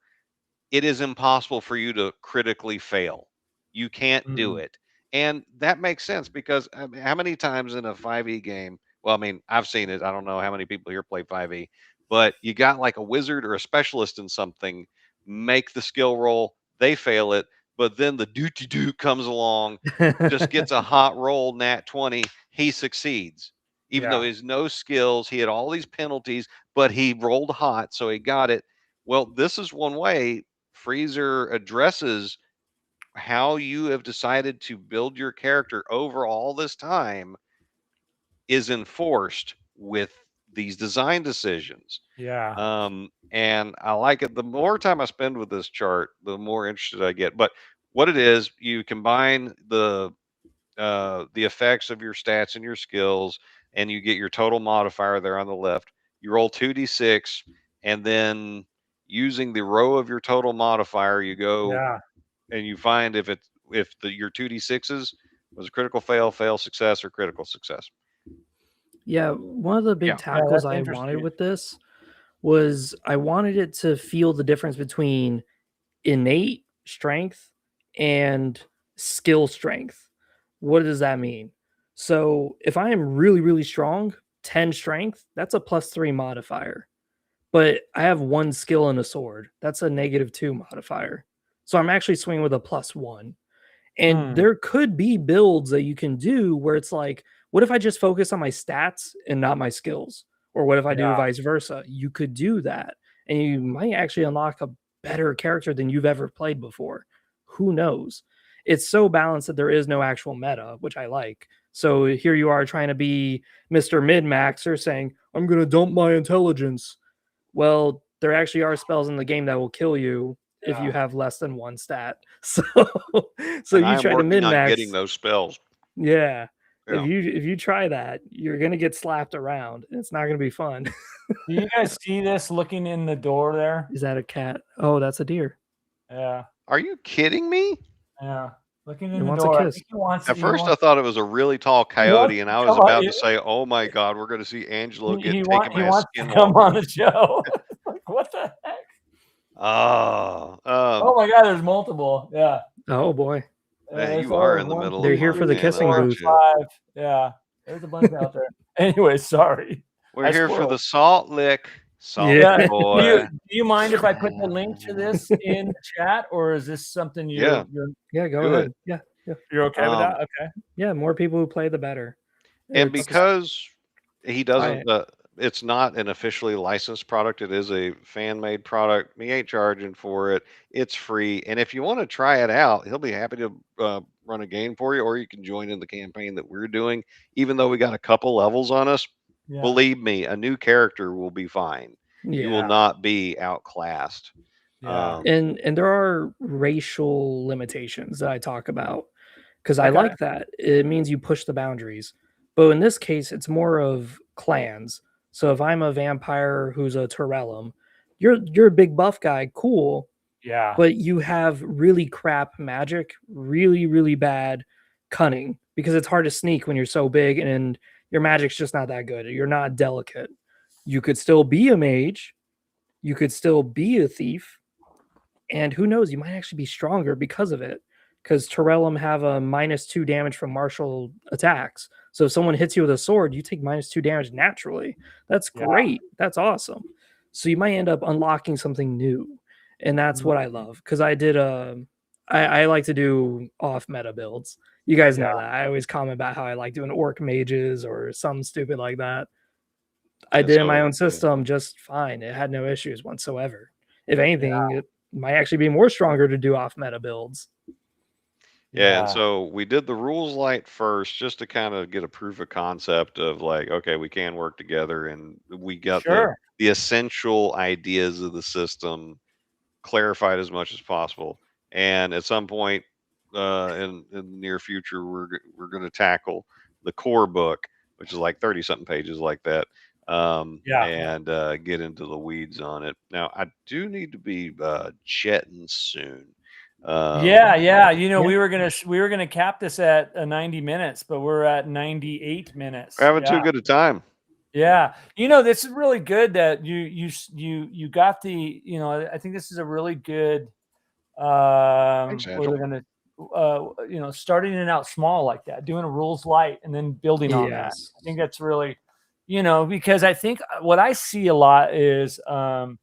it is impossible for you to critically fail. You can't do it. And that makes sense because how many times in a 5e game, well, I mean, I've seen it. I don't know how many people here play 5e, but you got like a wizard or a specialist in something, make the skill roll, they fail it, but then the dooty-doo comes along, just gets a hot roll, nat 20, he succeeds. Even though he has no skills, he had all these penalties, but he rolled hot, so he got it. Well, this is one way Freezer addresses how you have decided to build your character over all this time is enforced with these design decisions. And I like it. The more time I spend with this chart, the more interested I get. But what it is, you combine the effects of your stats and your skills, and you get your total modifier there on the left. You roll 2d6, and then using the row of your total modifier, you go and you find if your 2d6s was a critical fail, success, or critical success. Yeah, one of the big tackles I wanted with this was I wanted it to feel the difference between innate strength and skill strength. What does that mean? So if I am really, really strong, 10 strength, that's a +3 modifier. But I have 1 skill and a sword. That's a -2 modifier. So I'm actually swinging with a +1. And there could be builds that you can do where it's like, what if I just focus on my stats and not my skills? Or what if I do vice versa? You could do that. And you might actually unlock a better character than you've ever played before. Who knows? It's so balanced that there is no actual meta, which I like. So here you are trying to be Mr. Min-Maxer saying, I'm going to dump my intelligence. Well, there actually are spells in the game that will kill you if you have less than one stat. So you try to min-max. Getting those spells. Yeah. If you try that, you're going to get slapped around. It's not going to be fun. Do you guys see this looking in the door there? Is that a cat? Oh, that's a deer. Yeah. Are you kidding me? Yeah. Looking in He the wants door. a kiss. At first, I thought it was a really tall coyote, and I was about to say, "Oh my God, we're going to see Angelo get taken by a skinwalker." Come on the show. Like, what the heck? Oh my God, there's multiple. Yeah. Oh boy. Man, you are in the middle. They're here for the kissing booth. Yeah. There's a bunch out there. Anyway, sorry. We're here for the salt lick. Boy. Do you mind if I put the link to this in the chat, or is this something you're go ahead. Yeah. You're okay with that? Okay. Yeah, more people who play, the better. And because he doesn't, it's not an officially licensed product. It is a fan-made product. We ain't charging for it. It's free. And if you want to try it out, he'll be happy to run a game for you, or you can join in the campaign that we're doing. Even though we got a couple levels on us, believe me, a new character will be fine. You will not be outclassed. And there are racial limitations that I talk about, because I like that. It means you push the boundaries. But in this case, it's more of clans. So if I'm a vampire who's a Torellum, you're a big buff guy, cool. Yeah. But you have really crap magic, really, really bad cunning, because it's hard to sneak when you're so big and your magic's just not that good. You're not delicate. You could still be a mage. You could still be a thief. And who knows, you might actually be stronger because of it. Because Torellum have a -2 damage from martial attacks. So if someone hits you with a sword, you take -2 damage naturally. That's great. That's awesome. So you might end up unlocking something new. And that's what I love. Because I did I like to do off-meta builds. You guys know that. I always comment about how I like doing orc mages or something stupid like that. I did in my own system just fine. It had no issues whatsoever. If anything, it might actually be more stronger to do off-meta builds. Yeah, and so we did the rules light first just to kind of get a proof of concept of like, okay, we can work together, and we got the essential ideas of the system clarified as much as possible. And at some point in the near future, we're going to tackle the core book, which is like 30-something pages like that, and get into the weeds on it. Now, I do need to be jetting soon. We were gonna cap this at 90 minutes, but we're at 98 minutes. We're having too good a time. Yeah, this is really good that you got the. I think this is a really good. Thanks, we're gonna, starting it out small like that, doing a rules light, and then building on that. I think that's really, because I think what I see a lot is joining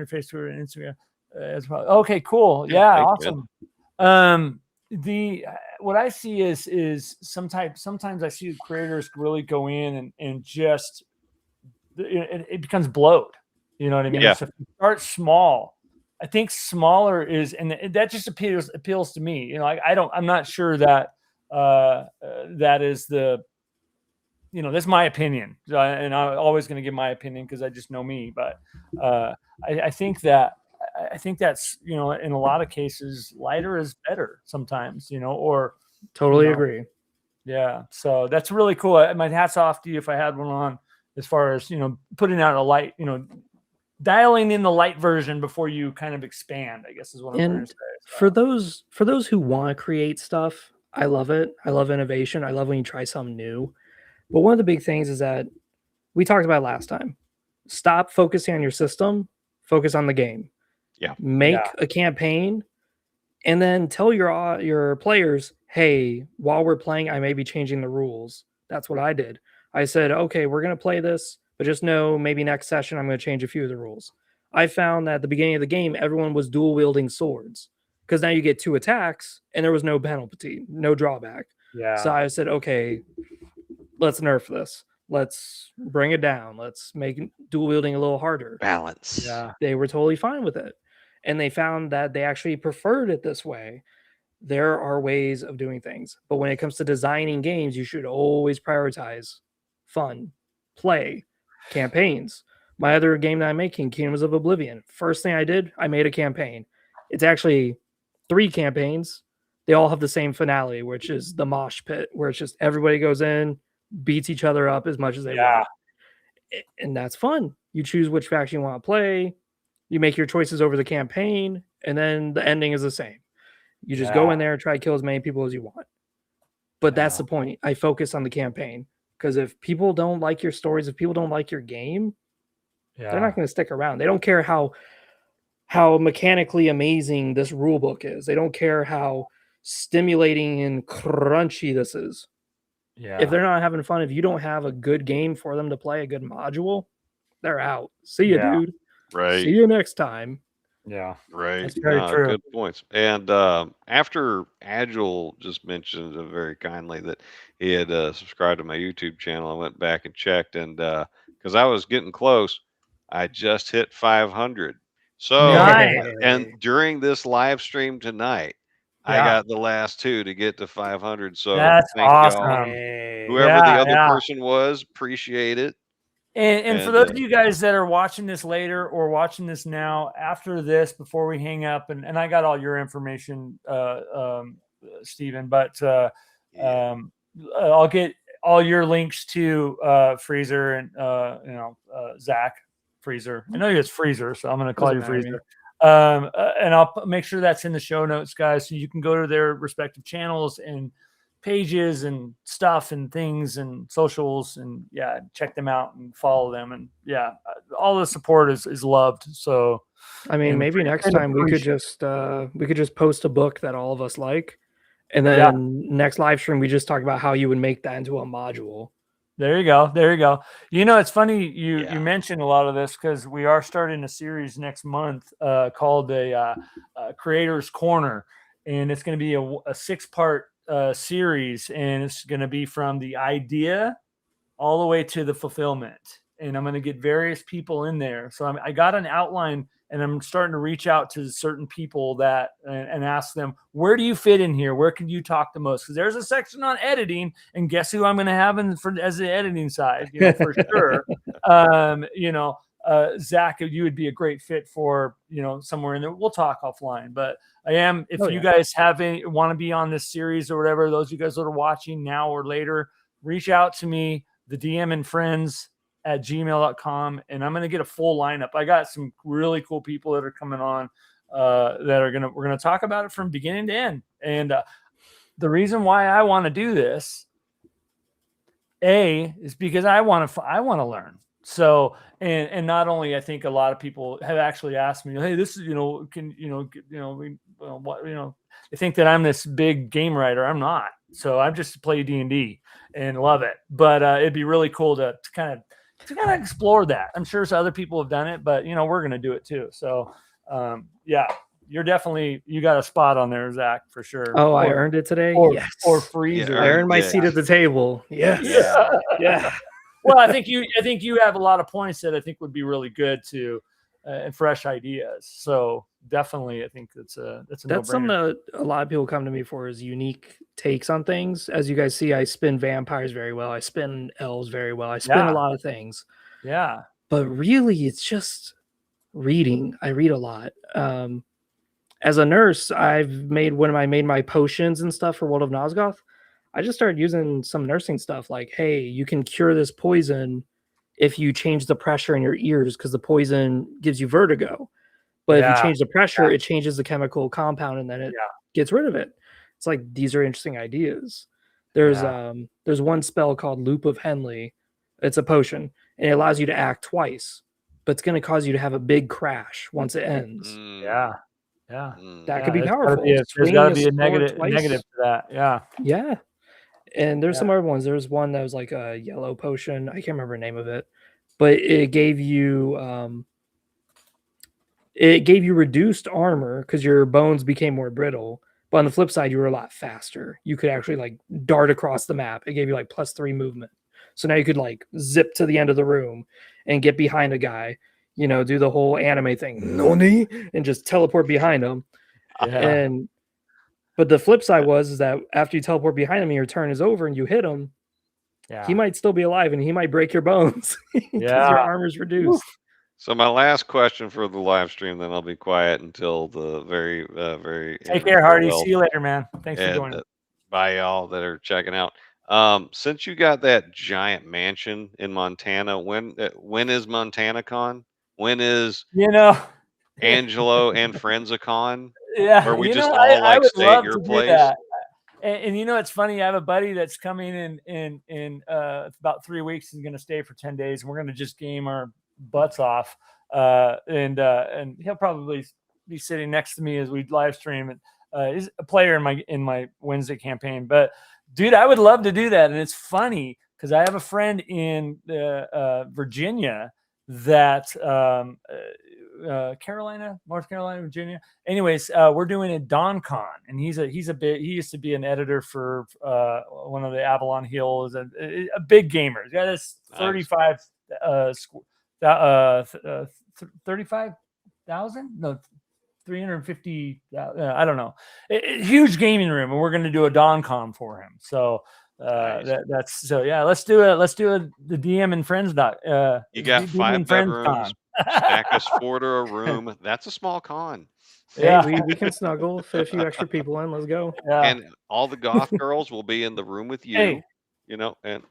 Facebook and Instagram. As well. Okay, cool. Yeah, awesome. What I see is sometimes I see creators really go in and just it becomes bloat. You know what I mean? Yeah. So if you start small, I think smaller is, and that just appeals to me. I'm not sure that that is the. That's my opinion, and I'm always going to give my opinion because I just know me. But I think that's, in a lot of cases, lighter is better sometimes, or totally agree. Yeah. So that's really cool. My hat's off to you if I had one on, as far as, putting out a light, dialing in the light version before you kind of expand, I guess is what I'm trying to say. So. For those who want to create stuff, I love it. I love innovation. I love when you try something new. But one of the big things is that we talked about last time. Stop focusing on your system, focus on the game. Yeah. Make a campaign and then tell your players, hey, while we're playing, I may be changing the rules. That's what I did. I said, okay, we're going to play this, but just know maybe next session I'm going to change a few of the rules. I found that at the beginning of the game, everyone was dual wielding swords. because now you get 2 attacks and there was no penalty, no drawback. Yeah. So I said, okay, let's nerf this. Let's bring it down. Let's make dual wielding a little harder. Balance. Yeah. They were totally fine with it. And they found that they actually preferred it this way. There are ways of doing things. But when it comes to designing games, you should always prioritize fun, play, campaigns. My other game that I'm making, Kingdoms of Oblivion, first thing I did, I made a campaign. It's actually 3 campaigns. They all have the same finale, which is the mosh pit, where it's just everybody goes in, beats each other up as much as they want. And that's fun. You choose which faction you want to play. You make your choices over the campaign, and then the ending is the same. You just go in there and try to kill as many people as you want. But that's the point. I focus on the campaign, because if people don't like your stories, if people don't like your game, they're not going to stick around. They don't care how mechanically amazing this rule book is. They don't care how stimulating and crunchy this is. Yeah. If they're not having fun, if you don't have a good game for them to play, a good module, they're out. See you, dude. Right. See you next time. Yeah. Right. That's very true. Good points. And after Angelo just mentioned very kindly that he had subscribed to my YouTube channel, I went back and checked, and because I was getting close, I just hit 500. So, Nice. and during this live stream tonight, I got the last 2 to get to 500. So that's thank awesome. y'all. Whoever the other person was, appreciate it. And for those of you guys that are watching this later or watching this now, after this, before we hang up, and I got all your information, Stephen, but I'll get all your links to Freezer and Zach Freezer. I know you guys Freezer, so I'm going to call you Freezer. And I'll make sure that's in the show notes, guys, so you can go to their respective channels and pages and stuff and things and socials, and check them out and follow them, and all the support is loved. So I mean, maybe next time we could just post a book that all of us like, and then next live stream we just talk about how you would make that into a module. There you go. It's funny you mentioned a lot of this, because we are starting a series next month called the Creators Corner, and it's going to be a 6-part series, and it's going to be from the idea all the way to the fulfillment, and I'm going to get various people in there. So I got an outline, and I'm starting to reach out to certain people that and ask them, where do you fit in here? Where can you talk the most? Because there's a section on editing, and guess who I'm going to have as the editing side, for sure. Zach, you would be a great fit for, somewhere in there. We'll talk offline, but if you guys want to be on this series or whatever, those of you guys that are watching now or later, reach out to me, the DM and friends at gmail.com, and I'm going to get a full lineup. I got some really cool people that are coming on we're going to talk about it from beginning to end. And the reason why I want to do this, is because I want to learn. So, and not only, I think a lot of people have actually asked me, hey, this is, they think that I'm this big game writer. I'm not. So I just play D&D and love it. But it'd be really cool to kind of explore that. I'm sure some other people have done it, but we're going to do it too. So you got a spot on there, Zach, for sure. Oh, I earned it today. Yes. Or Freezer. I earned my seat at the table. Yes. Yeah. Well, I think you have a lot of points that I think would be really good to and fresh ideas. So definitely, I think that's something that a lot of people come to me for, is unique takes on things. As you guys see, I spin vampires very well. I spin elves very well. I spin a lot of things. Yeah. But really, it's just reading. I read a lot. As a nurse, when I made my potions and stuff for World of Nosgoth, I just started using some nursing stuff, like, hey, you can cure this poison if you change the pressure in your ears, because the poison gives you vertigo. But if you change the pressure, it changes the chemical compound, and then it gets rid of it. It's like, these are interesting ideas. There's one spell called Loop of Henley. It's a potion, and it allows you to act twice, but it's going to cause you to have a big crash once it ends. That could be powerful. There's got to be a negative to that. Yeah. And there's some other ones. There's one that was like a yellow potion. I can't remember the name of it, but it gave you it gave you reduced armor because your bones became more brittle. But on the flip side, you were a lot faster. You could actually like dart across the map. It gave you like +3 movement. So now you could like zip to the end of the room and get behind a guy, you know, do the whole anime thing, Noni, and just teleport behind him. Yeah. But the flip side is that after you teleport behind him and your turn is over and you hit him, Yeah. he might still be alive and he might break your bones because your armor's reduced. So my last question for the live stream, then I'll be quiet until the very Take care, Hardy. See you later, man. Thanks for joining. Bye, y'all that are checking out. Since you got that giant mansion in Montana, when is Montana Con? When is Angelo and Friendsicon? Yeah, where we just all like stay at your place? That. And you know, it's funny. I have a buddy that's coming in about 3 weeks. He's going to stay for 10 days, and we're going to just game our butts off. And he'll probably be sitting next to me as we live stream. And he's a player in my Wednesday campaign. But dude, I would love to do that. And it's funny because I have a friend in Virginia that North Carolina, Virginia. Anyways, we're doing a DonCon, and he used to be an editor for one of the Avalon Hills, and a big gamer. He's got this 35,000? No, 350. I don't know. Huge gaming room, and we're going to do a DonCon for him. So that's so yeah. Let's do it. Let's do the DM and Friends doc. You got 5 bedrooms. Stack us 4 to a room. That's a small con. Yeah, hey, we can snuggle, fit a few extra people in. Let's go. Yeah. And all the goth girls will be in the room with you. Hey. You know, and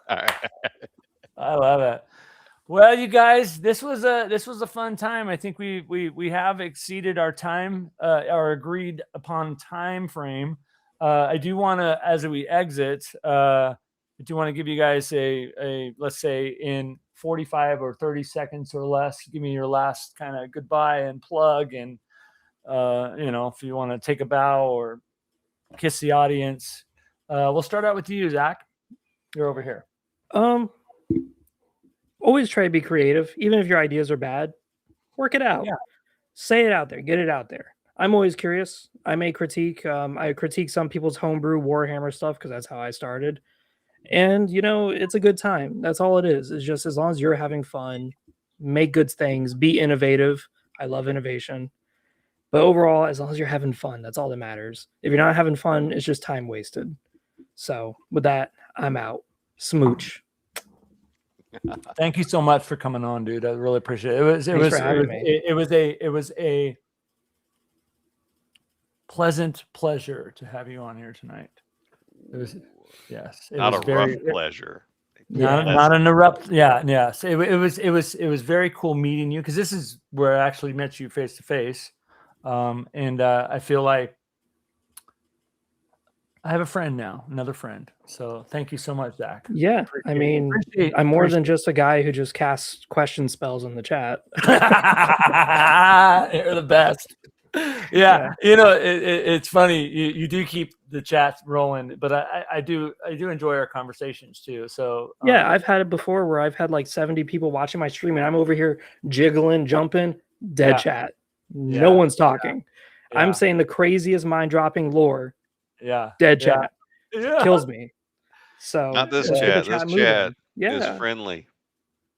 I love it. Well, you guys, this was a fun time. I think we have exceeded our time, our agreed upon time frame. I do want to, as we exit, I do want to give you guys a let's say in 45 or 30 seconds or less, give me your last kind of goodbye and plug, and you know, if you want to take a bow or kiss the audience. We'll start out with you, Zach. You're over here. Always try to be creative, even if your ideas are bad. Work it out. Yeah. Say it out there. Get it out there. I'm always curious. I may critique. I critique some people's homebrew Warhammer stuff because that's how I started. And, you know, it's a good time. That's all it is. It's just as long as you're having fun, make good things, be innovative. I love innovation. But overall, as long as you're having fun, that's all that matters. If you're not having fun, it's just time wasted. So with that, I'm out. Smooch. Thank you so much for coming on, dude. I really appreciate it. It was a pleasant pleasure to have you on here tonight. It was, yes, it not was a very, rough pleasure. Not an erupt. Yeah, yeah. So it was very cool meeting you, because this is where I actually met you face to face, and I feel like I have a friend now, another friend. So thank you so much, Zach. Yeah, I mean, I'm more than just a guy who just casts question spells in the chat. You're the best. Yeah. You know, it's funny. You do keep the chat rolling, but I do enjoy our conversations too. So yeah, I've had it before where I've had like 70 people watching my stream, and I'm over here jiggling, jumping, dead chat. No one's talking. Yeah. I'm saying the craziest mind-dropping lore. Yeah. Dead chat. Kills me. So not this chat. This chat is friendly.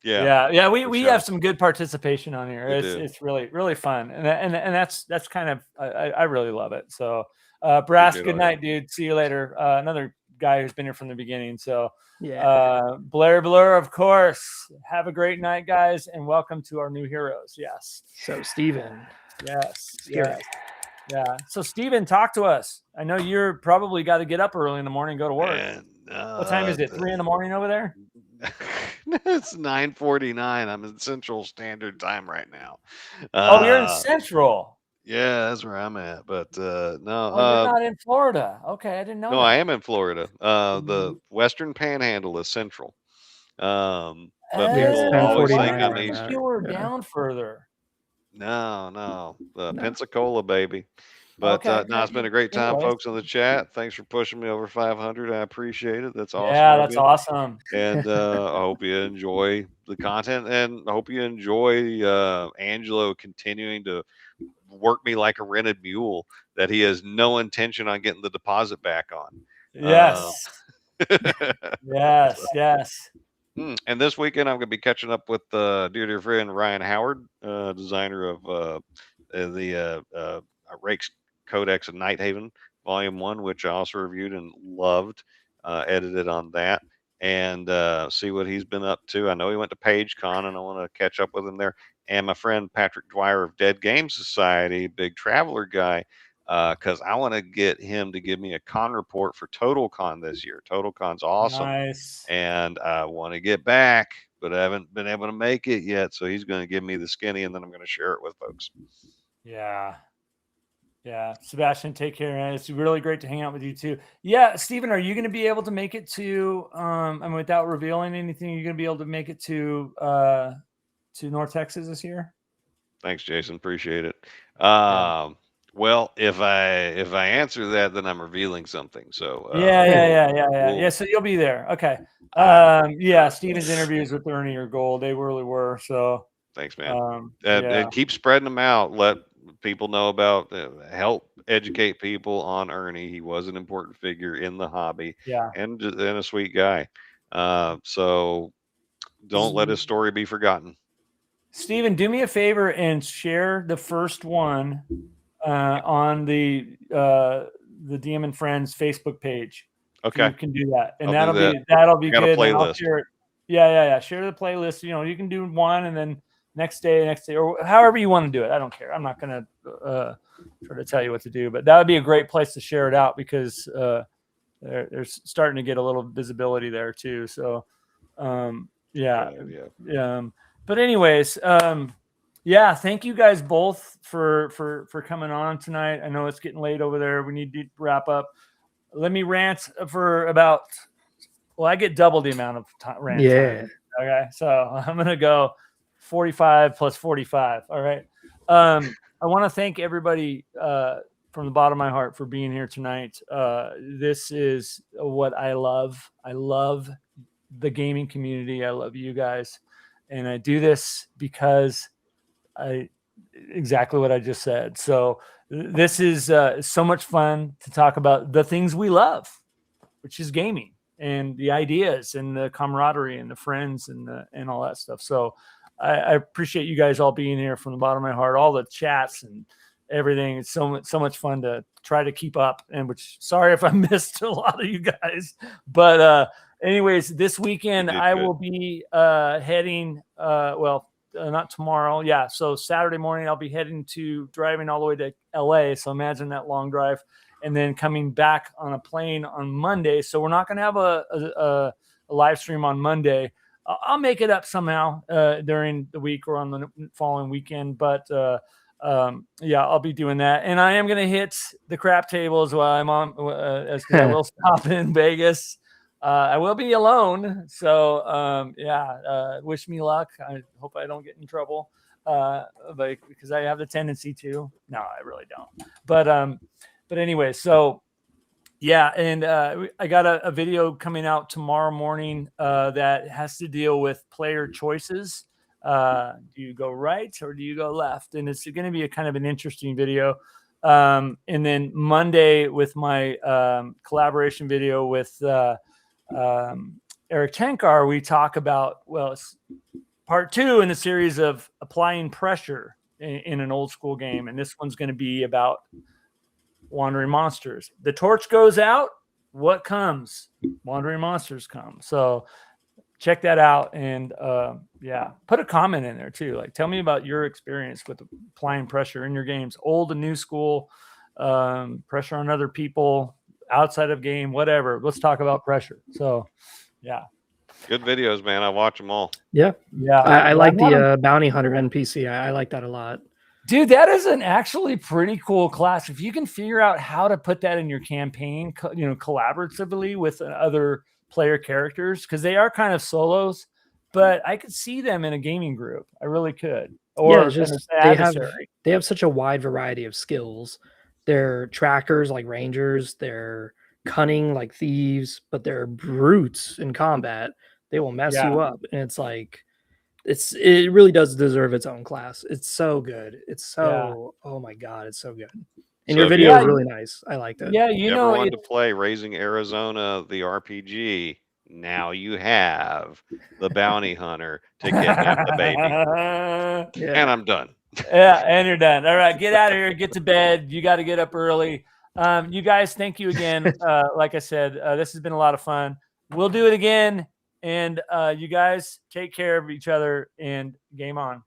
Yeah. We have some good participation on here. It's really fun, and that's kind of I really love it. So Brass, good night, dude. See you later. Another guy who's been here from the beginning. So Blur, of course. Have a great night, guys, and welcome to our new heroes. Yes. So Steven. Yes. Yeah. So Steven, talk to us. I know you're probably got to get up early in the morning and go to work. What time is it? 3 a.m. over there? It's 9:49. I'm in Central Standard Time right now. Oh, you're in Central. Yeah, that's where I'm at. But no, you're not in Florida. Okay, I didn't know. No, that. I am in Florida. The Western Panhandle is Central. But people always think I'm Eastern. You were down further. No, Pensacola, baby. But Okay. no, it's been a great time, Anyways. folks, in the chat. Thanks for pushing me over 500. I appreciate it. That's awesome. Yeah, of that's you. awesome. And I hope you enjoy the content, and I hope you enjoy Angelo continuing to work me like a rented mule that he has no intention on getting the deposit back on. Yes. Yes. So, Yes. and this weekend I'm going to be catching up with dear friend Ryan Howard, designer of the Rakes Codex of Nighthaven Volume 1, which I also reviewed and loved, edited on that, and see what he's been up to. I know he went to PageCon, and I want to catch up with him there. And my friend Patrick Dwyer of Dead Game Society, big traveler guy, because I want to get him to give me a con report for Total Con this year. Total Con's awesome. Nice. And I want to get back, but I haven't been able to make it yet. So he's going to give me the skinny, and then I'm going to share it with folks. Yeah. Yeah. Sebastian, take care, man. It's really great to hang out with you too. Yeah. Stephen, are you going to be able to make it to, I mean, without revealing anything, you're going to be able to make it to North Texas this year? Thanks, Jason. Appreciate it. Yeah. Well, if I answer that, then I'm revealing something. So Yeah. So you'll be there. Okay. Yeah. Stephen's interviews with Ernie are gold. They really were. So thanks, man. yeah. And keep spreading them out. Let people know about, help educate people on Ernie. He was an important figure in the hobby. Yeah. And a sweet guy. So don't let his story be forgotten. Stephen, do me a favor and share the first one on the DM and Friends Facebook page. Okay, you can do that, and I'll that'll be I got a good. And I'll playlist. share it. Yeah. Share the playlist. You can do one, and then next day, or however you want to do it. I don't care. I'm not gonna try to tell you what to do, but that would be a great place to share it out because they're starting to get a little visibility there too. So yeah. But anyways, yeah, thank you guys both for coming on tonight. I know it's getting late over there. We need to wrap up. Let me rant for about, I get double the amount of rant time. Okay, so I'm gonna go 45 plus 45. All right. I want to thank everybody from the bottom of my heart for being here tonight. This is what I love. I love the gaming community. I love you guys. And I do this because exactly what I just said. So this is so much fun to talk about the things we love, which is gaming and the ideas and the camaraderie and the friends and all that stuff. So I appreciate you guys all being here from the bottom of my heart, all the chats and everything. It's so much fun to try to keep up. And sorry if I missed a lot of you guys, but anyways, this weekend I will be heading, not tomorrow. Yeah. So Saturday morning, I'll be driving all the way to LA. So imagine that long drive and then coming back on a plane on Monday. So we're not going to have a live stream on Monday. I'll make it up somehow during the week or on the following weekend. But yeah, I'll be doing that. And I am going to hit the crap table as well. I'm on, I will stop in Vegas. I will be alone. So, wish me luck. I hope I don't get in trouble because I have the tendency to. No, I really don't. But anyway, so yeah. And I got a video coming out tomorrow morning that has to deal with player choices. Do you go right or do you go left? And it's going to be a kind of an interesting video. And then Monday with my collaboration video with Eric Tenkar, we talk about, it's part 2 in a series of applying pressure in an old school game. And this one's going to be about wandering monsters. The torch goes out. What comes? Wandering monsters come. So check that out. And put a comment in there too. Like, tell me about your experience with applying pressure in your games, old and new school, pressure on other people, outside of game, whatever. Let's talk about pressure. So yeah, good videos, man. I watch them all. Yeah I like the bounty hunter NPC. I like that a lot, dude. That is an actually pretty cool class if you can figure out how to put that in your campaign, collaboratively with other player characters, because they are kind of solos, but I could see them in a gaming group. I really could. Or they have such a wide variety of skills. They're trackers like rangers. They're cunning like thieves, but they're brutes in combat. They will mess Yeah. you up, and it's like it really does deserve its own class. It's so good. It's so oh my god, it's so good. And So your if video is you- really nice. I liked it. Yeah, You you ever know, wanted to play Raising Arizona, the RPG? Now you have the bounty hunter to kidnap the baby. Yeah. And I'm done. Yeah, and you're done. All right, get out of here, get to bed. You got to get up early. You guys, thank you again. Like I said, this has been a lot of fun. We'll do it again. And you guys take care of each other and game on.